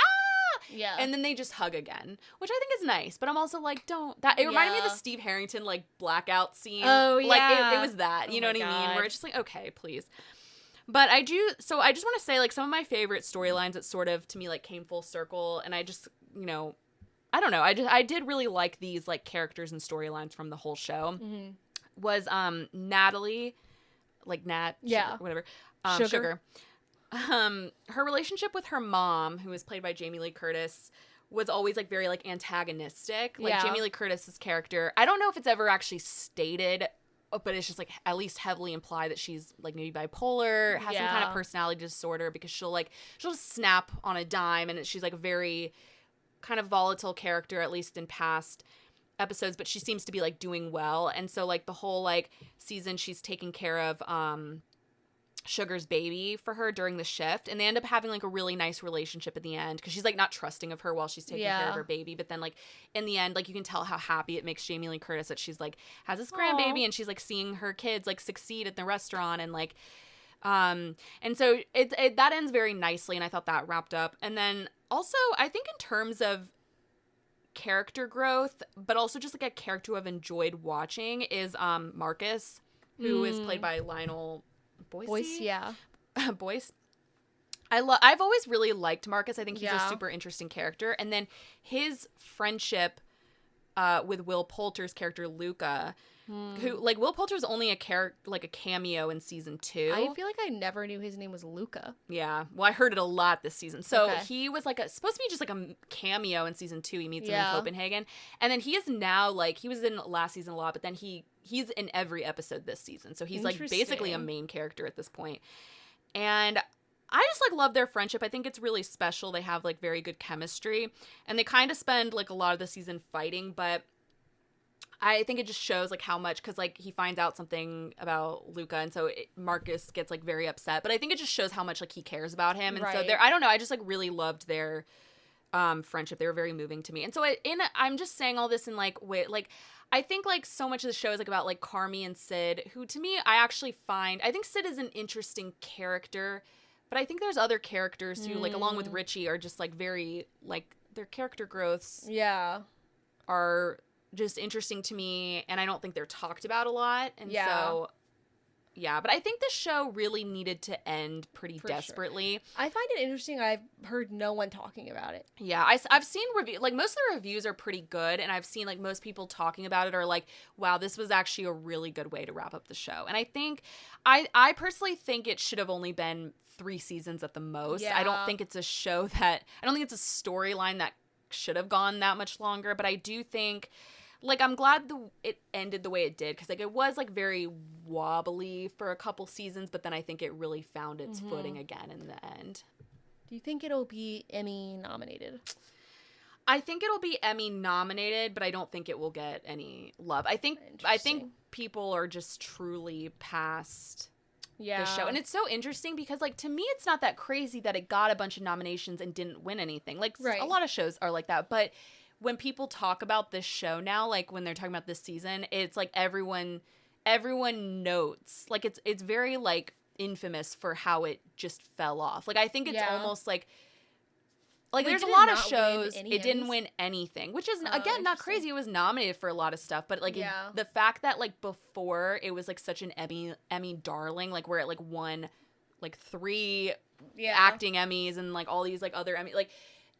Yeah. And then they just hug again, which I think is nice. But I'm also like, it reminded me of the Steve Harrington like blackout scene. Oh, yeah. Like it was that, you know what I mean? Where it's just like, okay, please. But I just want to say, like, some of my favorite storylines that sort of to me like came full circle, and I just, I don't know, I did really like these like characters and storylines from the whole show. Was Natalie, like Nat, Sugar, whatever, Sugar. Her relationship with her mom, who is played by Jamie Lee Curtis, was always like very like antagonistic. Like Jamie Lee Curtis's character, I don't know if it's ever actually stated, but it's just like at least heavily implied that she's like maybe bipolar, has some kind of personality disorder, because she'll just snap on a dime, and she's like a very kind of volatile character, at least in past episodes, but she seems to be like doing well. And so like the whole like season, she's taking care of Sugar's baby for her during the shift, and they end up having like a really nice relationship at the end, because she's like not trusting of her while she's taking care of her baby, but then like in the end, like you can tell how happy it makes Jamie Lee Curtis that she's like has this grandbaby, and she's like seeing her kids like succeed at the restaurant, and like and so it that ends very nicely, and I thought that wrapped up. And then also I think in terms of character growth, but also just like a character who I've enjoyed watching, is Marcus, who is played by Lionel Boyce. Boyce. I've always really liked Marcus. I think he's a super interesting character. And then his friendship with Will Poulter's character Luca, who like Will Poulter's only a cameo in season 2. I feel like I never knew his name was Luca. Yeah. Well, I heard it a lot this season. So he was like supposed to be just like a cameo in season 2. He meets him in Copenhagen. And then he is now like, he was in last season a lot, but then he's in every episode this season. So he's like basically a main character at this point. And I just like love their friendship. I think it's really special. They have like very good chemistry, and they kind of spend like a lot of the season fighting, but I think it just shows like how much, because like he finds out something about Luca, and so Marcus gets like very upset, but I think it just shows how much like he cares about him. And so I don't know, I just like really loved their friendship. They were very moving to me. And so I'm just saying all this in like, wait, like I think like so much of the show is like about like Carmy and Sid, who to me I think Sid is an interesting character, but I think there's other characters who like along with Richie are just like very like their character growths are just interesting to me, and I don't think they're talked about a lot. And so yeah, but I think the show really needed to end pretty desperately. Sure. I find it interesting. I've heard no one talking about it. Yeah, I've seen like most of the reviews are pretty good, and I've seen like most people talking about it are like, wow, this was actually a really good way to wrap up the show. And I think I personally think it should have only been 3 seasons at the most. I don't think it's a show that I don't think it's a storyline that should have gone that much longer, but I do think like I'm glad it ended the way it did, because like it was like very wobbly for a couple seasons, but then I think it really found its footing again in the end. Do you think it'll be Emmy nominated? I think it'll be Emmy nominated, but I don't think it will get any love. I think people are just truly past the show. And it's so interesting because like to me it's not that crazy that it got a bunch of nominations and didn't win anything. Like a lot of shows are like that, but when people talk about this show now, like when they're talking about this season, it's like everyone notes. Like it's very like infamous for how it just fell off. Like I think it's almost like there's a lot of shows it didn't win anything, which is again not crazy. It was nominated for a lot of stuff, but like the fact that like before it was like such an Emmy darling, like where it like won like 3 acting Emmys and like all these like other Emmy like.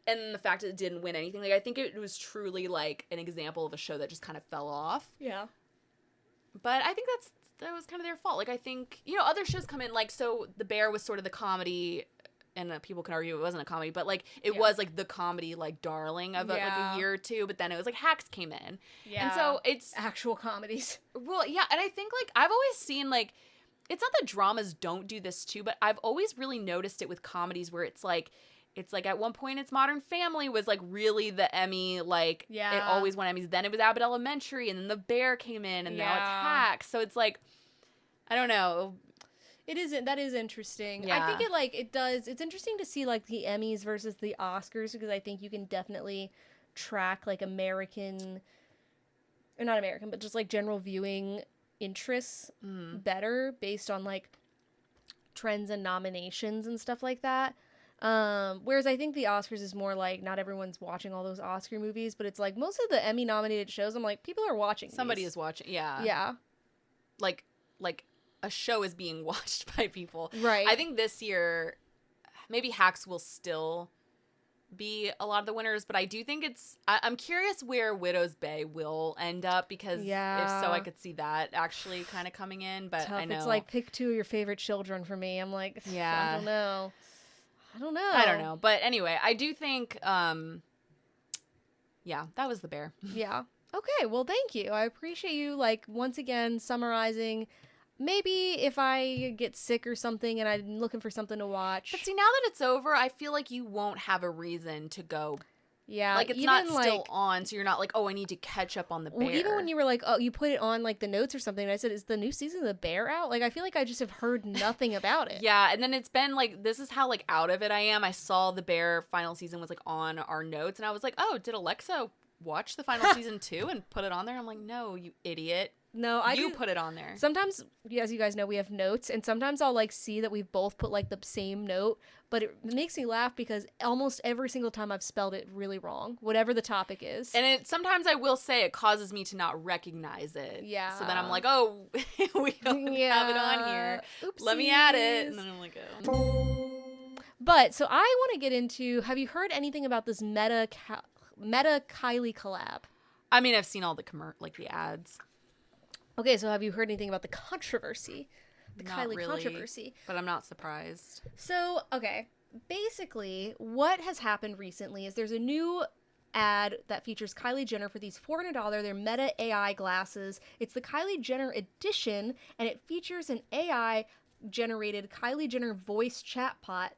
And the fact that it didn't win anything, like I think it was truly like an example of a show that just kind of fell off. Yeah. But I think that was kind of their fault. Like I think, you know, other shows come in, like, so The Bear was sort of the comedy, and people can argue it wasn't a comedy, but like it was like the comedy like darling of like a year or two, but then it was like Hacks came in. Yeah. And so it's actual comedies. Well, yeah, and I think like I've always seen like it's not that dramas don't do this too, but I've always really noticed it with comedies where it's like at one point it's Modern Family was like really the Emmy, like it always won Emmys. Then it was Abbott Elementary, and then The Bear came in, and now it's Hacks. So it's like, I don't know. That is interesting. Yeah. I think it's interesting to see like the Emmys versus the Oscars, because I think you can definitely track like not American, but just like general viewing interests better based on like trends and nominations and stuff like that. Whereas I think the Oscars is more like not everyone's watching all those Oscar movies, but it's like most of the Emmy nominated shows, I'm like, people are watching Somebody these. is watching. Yeah. Yeah. Like a show is being watched by people. Right. I think this year maybe Hacks will still be a lot of the winners, but I do think I'm curious where Widow's Bay will end up, because if so, I could see that actually kind of coming in, but tough. I know. It's like pick 2 of your favorite children for me. I'm like, I don't know. I don't know. But anyway, I do think, that was The Bear. Yeah. Okay. Well, thank you. I appreciate you, like, once again, summarizing. Maybe if I get sick or something and I'm looking for something to watch. But see, now that it's over, I feel like you won't have a reason to go. Yeah. Like, it's not still on, so you're not like, oh, I need to catch up on The Bear. Well, even when you were like, oh, you put it on, like, the notes or something, and I said, is the new season of The Bear out? Like, I feel like I just have heard nothing about it. Yeah, and then it's been, like, this is how, like, out of it I am. I saw The Bear final season was, like, on our notes, and I was like, oh, did Alexa watch the final season too and put it on there? I'm like, no, you idiot. No, you put it on there. Sometimes, as you guys know, we have notes, and sometimes I'll like see that we've both put like the same note, but it makes me laugh because almost every single time I've spelled it really wrong, whatever the topic is. And sometimes I will say it causes me to not recognize it. Yeah. So then I'm like, oh, we don't have it on here. Oopsies. Let me add it. And then I'm like, oh. But so I want to get into, have you heard anything about this Meta Kylie collab? I mean, I've seen all the the ads. Okay, so have you heard anything about the controversy? Not Kylie really, controversy. But I'm not surprised. So, okay. Basically, what has happened recently is there's a new ad that features Kylie Jenner for these $400, they're Meta AI glasses. It's the Kylie Jenner edition, and it features an AI generated Kylie Jenner voice chatbot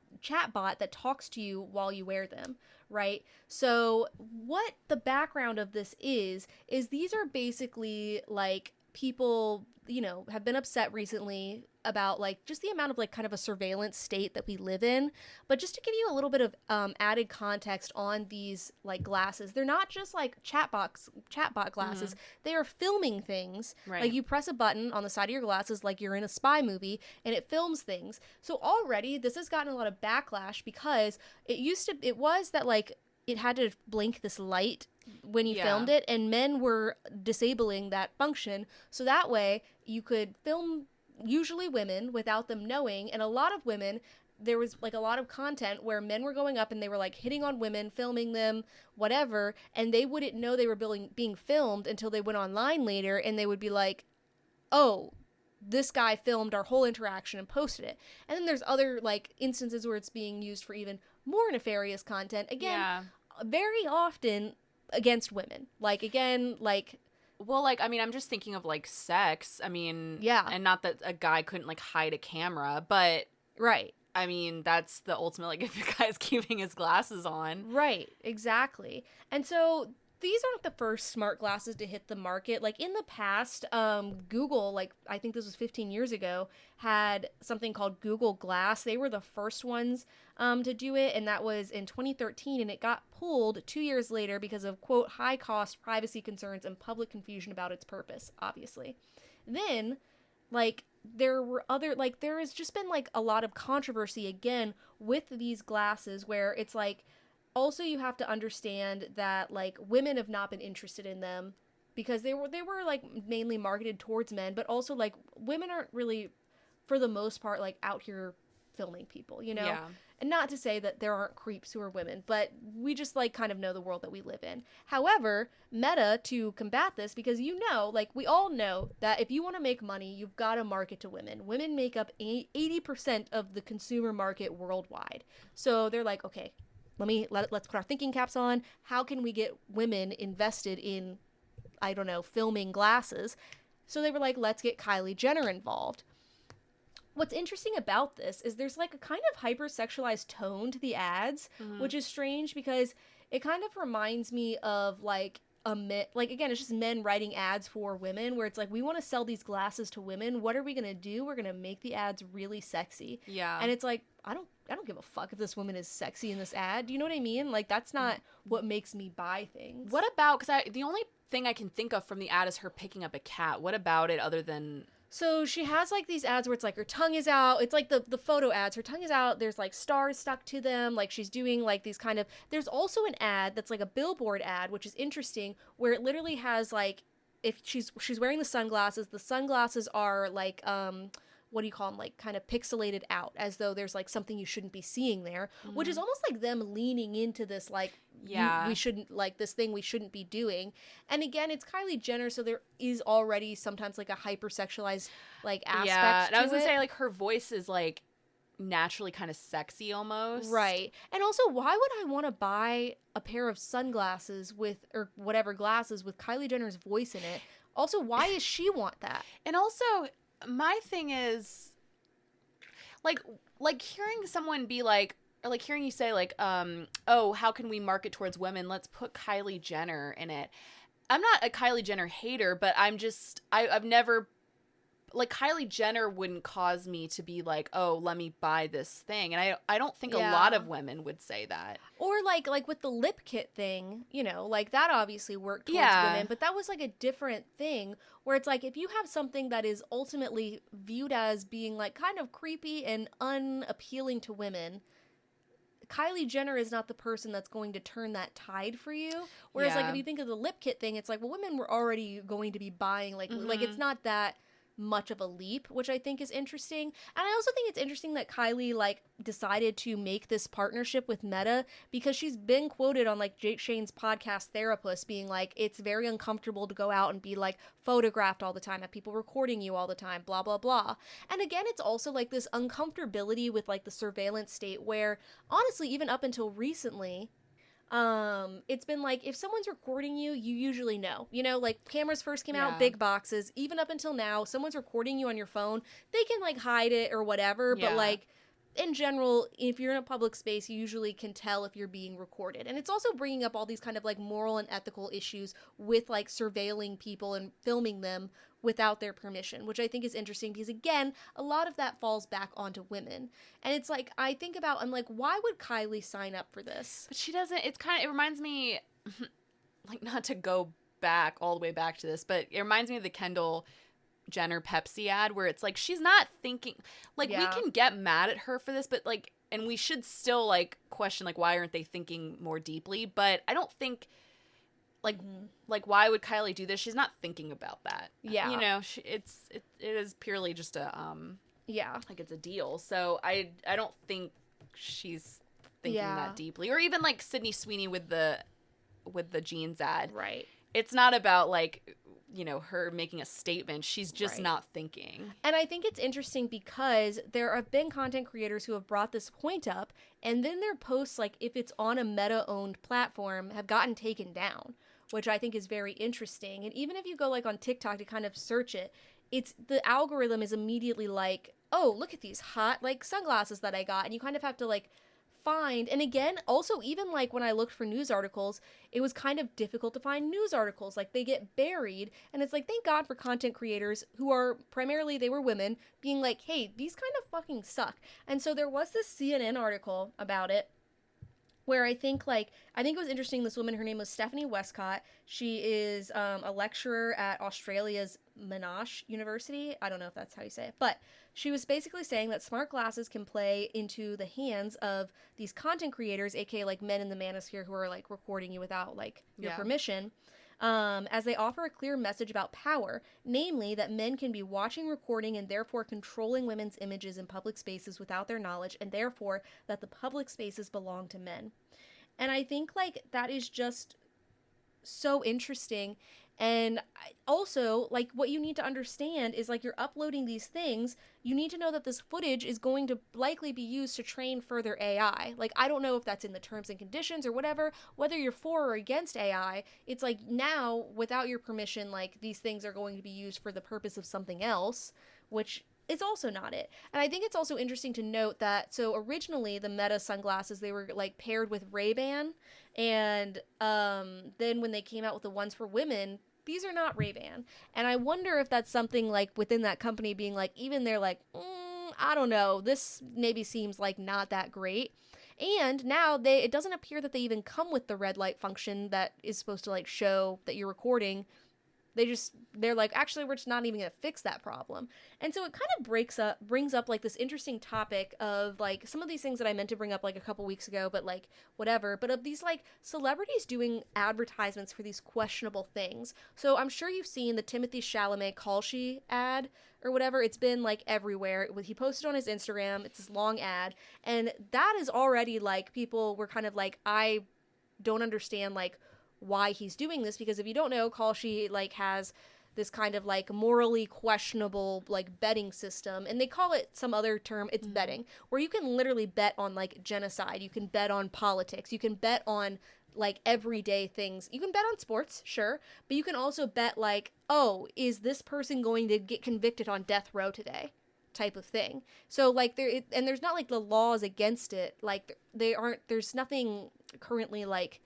that talks to you while you wear them, right? So what the background of this is these are basically like people, you know, have been upset recently about like just the amount of like kind of a surveillance state that we live in. But just to give you a little bit of added context on these like glasses, they're not just like chatbot glasses. Mm-hmm. They are filming things. Right. Like you press a button on the side of your glasses like you're in a spy movie and it films things. So already this has gotten a lot of backlash because it was that like it had to blink this light when you filmed it, and men were disabling that function so that way you could film usually women without them knowing. And a lot of women, there was like a lot of content where men were going up and they were like hitting on women, filming them, whatever, and they wouldn't know they were being filmed until they went online later and they would be like, oh, this guy filmed our whole interaction and posted it. And then there's other like instances where it's being used for even more nefarious content, again, very often against women. Like, again, like, well, like, I mean, I'm just thinking of like sex. I mean, and not that a guy couldn't like hide a camera, but right. I mean, that's the ultimate, like, if a guy's keeping his glasses on. Right, exactly. And so these aren't the first smart glasses to hit the market. Like in the past, Google, like I think this was 15 years ago, had something called Google Glass. They were the first ones to do it, and that was in 2013, and it got pulled 2 years later because of, quote, high cost, privacy concerns, and public confusion about its purpose, obviously. Then, like, there has just been like a lot of controversy again with these glasses where it's like, also, you have to understand that, like, women have not been interested in them because they were like, mainly marketed towards men, but also, like, women aren't really, for the most part, like, out here filming people, you know? Yeah. And not to say that there aren't creeps who are women, but we just, like, kind of know the world that we live in. However, Meta, to combat this, because you know, like, we all know that if you want to make money, you've got to market to women. Women make up 80% of the consumer market worldwide. So they're like, okay, let's put our thinking caps on. How can we get women invested in, I don't know, filming glasses? So they were like, let's get Kylie Jenner involved. What's interesting about this is there's like a kind of hypersexualized tone to the ads, which is strange because it kind of reminds me of like again, it's just men writing ads for women where it's like, we want to sell these glasses to women. What are we going to do? We're going to make the ads really sexy. Yeah. And it's like, I don't give a fuck if this woman is sexy in this ad. Do you know what I mean? Like, that's not what makes me buy things. What about, because the only thing I can think of from the ad is her picking up a cat. What about it other than... So she has like these ads where it's like her tongue is out. It's like the photo ads. Her tongue is out. There's like stars stuck to them. Like she's doing like these kind of... There's also an ad that's like a billboard ad, which is interesting, where it literally has like, if she's wearing the sunglasses are like... what do you call them, like kind of pixelated out as though there's like something you shouldn't be seeing there, which is almost like them leaning into this like, we shouldn't, like this thing we shouldn't be doing. And again, it's Kylie Jenner, so there is already sometimes like a hypersexualized like aspect and I was gonna say like her voice is like naturally kind of sexy almost, right? And also, why would I want to buy a pair of sunglasses or whatever glasses with Kylie Jenner's voice in it? Also, why does she want that? And also, my thing is, like hearing someone be like, or like hearing you say like, oh, how can we market towards women? Let's put Kylie Jenner in it. I'm not a Kylie Jenner hater, but I've never, like, Kylie Jenner wouldn't cause me to be like, oh, let me buy this thing. And I don't think a lot of women would say that. Or like with the lip kit thing, you know, like that obviously worked towards women, but that was like a different thing where it's like, if you have something that is ultimately viewed as being like kind of creepy and unappealing to women, Kylie Jenner is not the person that's going to turn that tide for you. Whereas like if you think of the lip kit thing, it's like, well, women were already going to be buying like it's not that much of a leap, which I think is interesting. And I also think it's interesting that Kylie like decided to make this partnership with Meta, because she's been quoted on like Jake Shane's podcast Therapist being like, it's very uncomfortable to go out and be like photographed all the time, have people recording you all the time, blah blah blah. And again, it's also like this uncomfortability with like the surveillance state where honestly, even up until recently, it's been like, if someone's recording you, you usually know. You know, like cameras first came out, Yeah. big boxes. Even up until now, someone's recording you on your phone, they can like hide it or whatever, but Yeah. like in general, if you're in a public space, you usually can tell if you're being recorded. And it's also bringing up all these kind of like moral and ethical issues with like surveilling people and filming them without their permission, which I think is interesting because, again, a lot of that falls back onto women. And it's like, I think about, I'm like, why would Kylie sign up for this? But she doesn't, it's kind of, it reminds me, like, not to go back all the way back to this, but it reminds me of the Kendall Jenner Pepsi ad where it's like, she's not thinking, like, we can get mad at her for this, but like, and we should still like question, like, why aren't they thinking more deeply? But I don't think, like, like, why would Kylie do this? She's not thinking about that. Yeah. You know, it is purely just a, like, it's a deal. So I don't think she's thinking that deeply. Or even like Sydney Sweeney with the jeans ad. Right. It's not about like, you know, her making a statement. She's just not thinking. And I think it's interesting because there have been content creators who have brought this point up, and then their posts, like if it's on a Meta-owned platform, have gotten taken down, which I think is very interesting. And even if you go like on TikTok to kind of search it, it's the algorithm is immediately like, oh, look at these hot like sunglasses that I got. And you kind of have to like find, and again, also even like when I looked for news articles, it was kind of difficult to find news articles. Like they get buried, and it's like, thank God for content creators who are primarily, they were women, being like, hey, these kind of fucking suck. And so there was this CNN article about it where I think it was interesting. This woman, her name was Stephanie Westcott. She is a lecturer at Australia's Monash University. I don't know if that's how you say it, but she was basically saying that smart glasses can play into the hands of these content creators, aka like men in the manosphere who are like recording you without like your permission, as they offer a clear message about power, namely that men can be watching, recording, and therefore controlling women's images in public spaces without their knowledge, and therefore that the public spaces belong to men. And I think like that is just so interesting. And also, like, what you need to understand is, like, you're uploading these things, you need to know that this footage is going to likely be used to train further AI. Like, I don't know if that's in the terms and conditions or whatever, whether you're for or against AI, it's like now, without your permission, like, these things are going to be used for the purpose of something else, which is also not it. And I think it's also interesting to note that, so originally the Meta sunglasses, they were, like, paired with Ray-Ban, and then when they came out with the ones for women, these are not Ray-Ban. And I wonder if that's something like within that company being like, even they're like, I don't know, this maybe seems like not that great. And now it doesn't appear that they even come with the red light function that is supposed to like show that you're recording. They're like, actually, we're just not even going to fix that problem. And so it kind of brings up like this interesting topic of like some of these things that I meant to bring up like a couple weeks ago, but like whatever, but of these like celebrities doing advertisements for these questionable things. So I'm sure you've seen the Timothy Chalamet Kalshi ad or whatever. It's been like everywhere. He posted on his Instagram. It's this long ad. And that is already like, people were kind of like, I don't understand like why he's doing this, because if you don't know, Kalshi like has this kind of like morally questionable like betting system, and they call it some other term, it's betting, where you can literally bet on like genocide, you can bet on politics, you can bet on like everyday things, you can bet on sports, sure, but you can also bet like, oh, is this person going to get convicted on death row today, type of thing. So like and there's not like the laws against it, like there's nothing currently like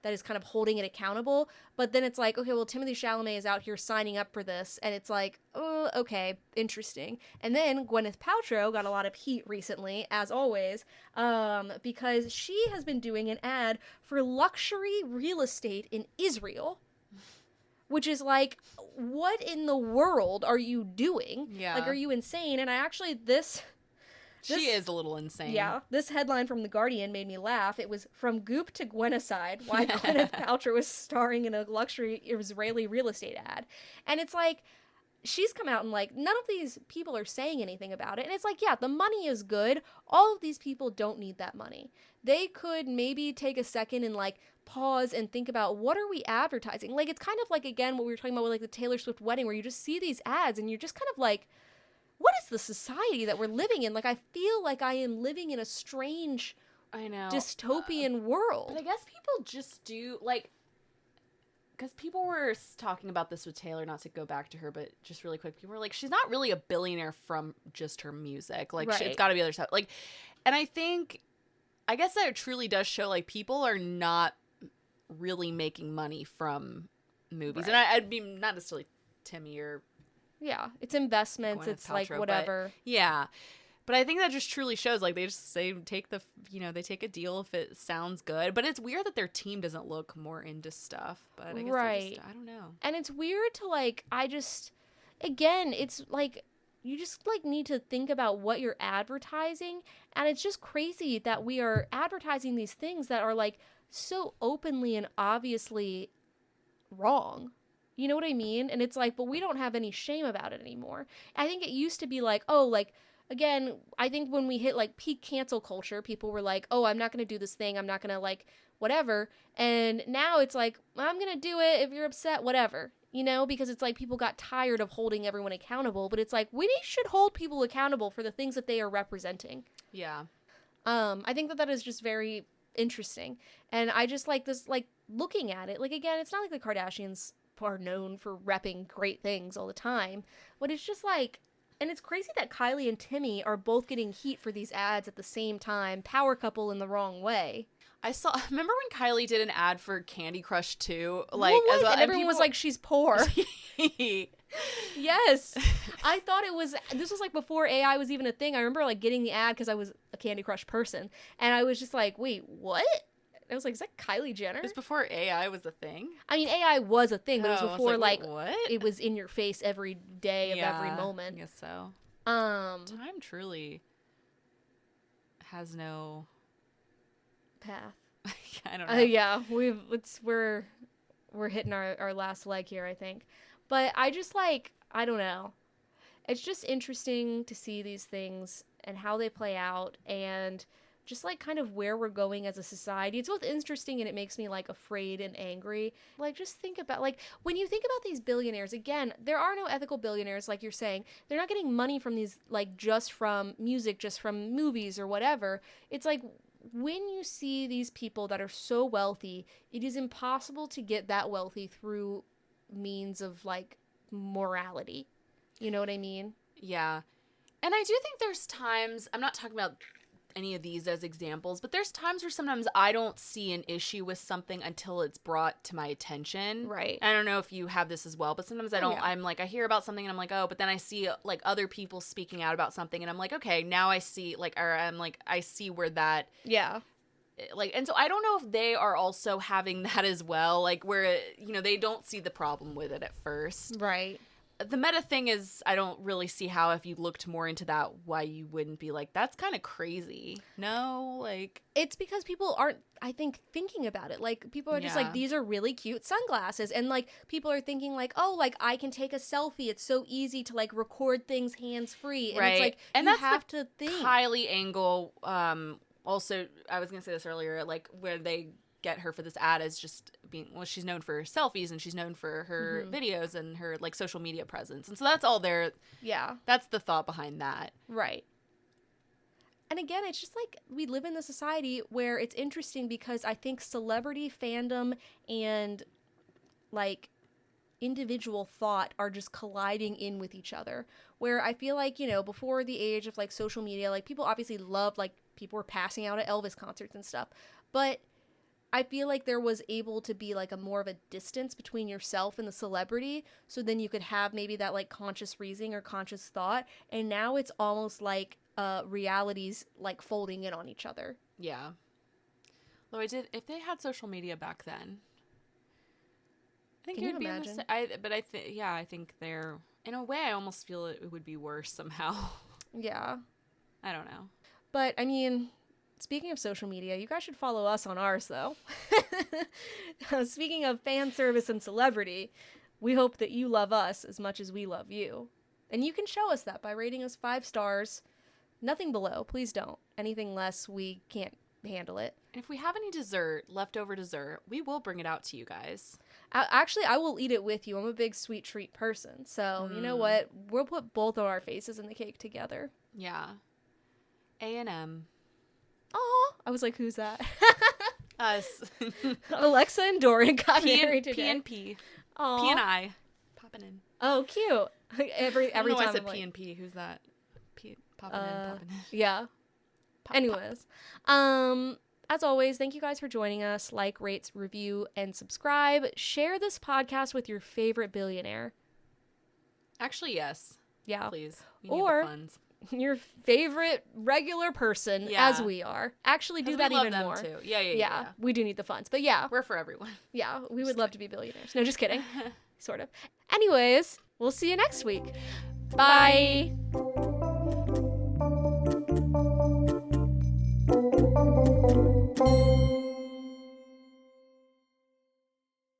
that is kind of holding it accountable. But then it's like, okay, well, Timothy Chalamet is out here signing up for this, and it's like, oh, okay, interesting. And then Gwyneth Paltrow got a lot of heat recently, as always, because she has been doing an ad for luxury real estate in Israel, which is like, what in the world are you doing? Yeah. Like, are you insane? And I actually, she is a little insane. Yeah. This headline from The Guardian made me laugh. It was "From Goop to Gwenocide, Why Gwyneth Paltrow is starring in a luxury Israeli real estate ad." And it's like, she's come out and like, none of these people are saying anything about it. And it's like, yeah, the money is good. All of these people don't need that money. They could maybe take a second and like pause and think about, what are we advertising? Like, it's kind of like, again, what we were talking about with like the Taylor Swift wedding, where you just see these ads and you're just kind of like, what is the society that we're living in? Like, I feel like I am living in a strange I know. dystopian world. But I guess people just do, like, because people were talking about this with Taylor, not to go back to her, but just really quick, people were like, she's not really a billionaire from just her music. Like, right. it's got to be other stuff. Like, and I guess that it truly does show, like, people are not really making money from movies. Right. And I'd be not necessarily Timmy or... Yeah, it's investments, it's Paltrow, like whatever. But, yeah. But I think that just truly shows, like, they take they take a deal if it sounds good. But it's weird that their team doesn't look more into stuff. But I guess I don't know. And it's weird to, like, again, it's like, you just, like, need to think about what you're advertising. And it's just crazy that we are advertising these things that are, like, so openly and obviously wrong. You know what I mean? And it's like, but we don't have any shame about it anymore. I think it used to be like, oh, like, again, I think when we hit, like, peak cancel culture, people were like, oh, I'm not going to do this thing. I'm not going to, like, whatever. And now it's like, I'm going to do it. If you're upset, whatever. You know, because it's like people got tired of holding everyone accountable. But it's like, we should hold people accountable for the things that they are representing. Yeah. I think that is just very interesting. And I just like this, like, looking at it. Like, again, it's not like the Kardashians are known for repping great things all the time. But it's just like... And it's crazy that Kylie and Timmy are both getting heat for these ads at the same time. Power couple in the wrong way. Remember when Kylie did an ad for Candy Crush 2? Like, and everyone was like, she's poor. Yes. I thought this was like before AI was even a thing. I remember, like, getting the ad because I was a Candy Crush person. And I was just like, wait, what? I was like, is that Kylie Jenner? It was before AI was a thing? I mean, AI was a thing, but it was before, like, what? It was in your face every day of every moment. I guess so. Time truly has no... path. I don't know. Yeah, we're hitting our last leg here, I think. But I just, like, I don't know. It's just interesting to see these things and how they play out, and... just, like, kind of where we're going as a society. It's both interesting and it makes me, like, afraid and angry. Like, just think about, like, when you think about these billionaires, again, there are no ethical billionaires, like you're saying. They're not getting money from these, like, just from music, just from movies or whatever. It's like, when you see these people that are so wealthy, it is impossible to get that wealthy through means of, like, morality. You know what I mean? Yeah. And I do think there's times, I'm not talking about any of these as examples, but there's times where sometimes I don't see an issue with something until it's brought to my attention. Right. I don't know if you have this as well, but sometimes I don't. Yeah. I'm like, I hear about something and I'm like, oh, but then I see, like, other people speaking out about something and I'm like, okay, now I see, like, or I'm like, I see where that. Yeah. Like, and so I don't know if they are also having that as well, like, where, you know, they don't see the problem with it at first. Right. The Meta thing is, I don't really see how, if you looked more into that, why you wouldn't be like, that's kind of crazy. No, like... It's because people aren't, I think, thinking about it. Like, people are just like, these are really cute sunglasses. And, like, people are thinking, like, oh, like, I can take a selfie. It's so easy to, like, record things hands-free. And right. It's like, and you have to think. Kylie angle, also, I was going to say this earlier, like, where they... get her for this ad as just being, well, she's known for selfies and she's known for her videos and her, like, social media presence. And so that's all there. Yeah. That's the thought behind that. Right. And again, it's just like we live in the society where it's interesting because I think celebrity fandom and, like, individual thought are just colliding in with each other. Where I feel like, you know, before the age of, like, social media, like, people obviously loved, like, people were passing out at Elvis concerts and stuff. But I feel like there was able to be, like, a more of a distance between yourself and the celebrity, so then you could have maybe that, like, conscious reasoning or conscious thought, and now it's almost like realities, like, folding in on each other. Yeah. Though if they had social media back then, I think Can it would you be imagine? I think they're, in a way, I almost feel it would be worse somehow. Yeah. I don't know. But, I mean... Speaking of social media, you guys should follow us on ours, though. Speaking of fan service and celebrity, we hope that you love us as much as we love you. And you can show us that by rating us 5 stars. Nothing below. Please don't. Anything less, we can't handle it. And if we have any leftover dessert, we will bring it out to you guys. Actually, I will eat it with you. I'm a big sweet treat person. So, you know what? We'll put both of our faces in the cake together. Yeah. A&M. Aw, I was like, who's that? Us. Alexa and Dorian got married today. P and P. Aww. P and I. Poppin' in. Oh, cute. Every I don't know time why I said I'm P and P. Who's that? Poppin' in. Yeah. Pop, Anyways, as always, thank you guys for joining us. Like, rate, review, and subscribe. Share this podcast with your favorite billionaire. Actually, yes. Yeah. Please. We need Or the funds. Your favorite regular person, as we are. Actually, do that even more. Too. Yeah. We do need the funds, but yeah. We're for everyone. Yeah, we would love to be billionaires. No, just kidding. Sort of. Anyways, we'll see you next week. Bye.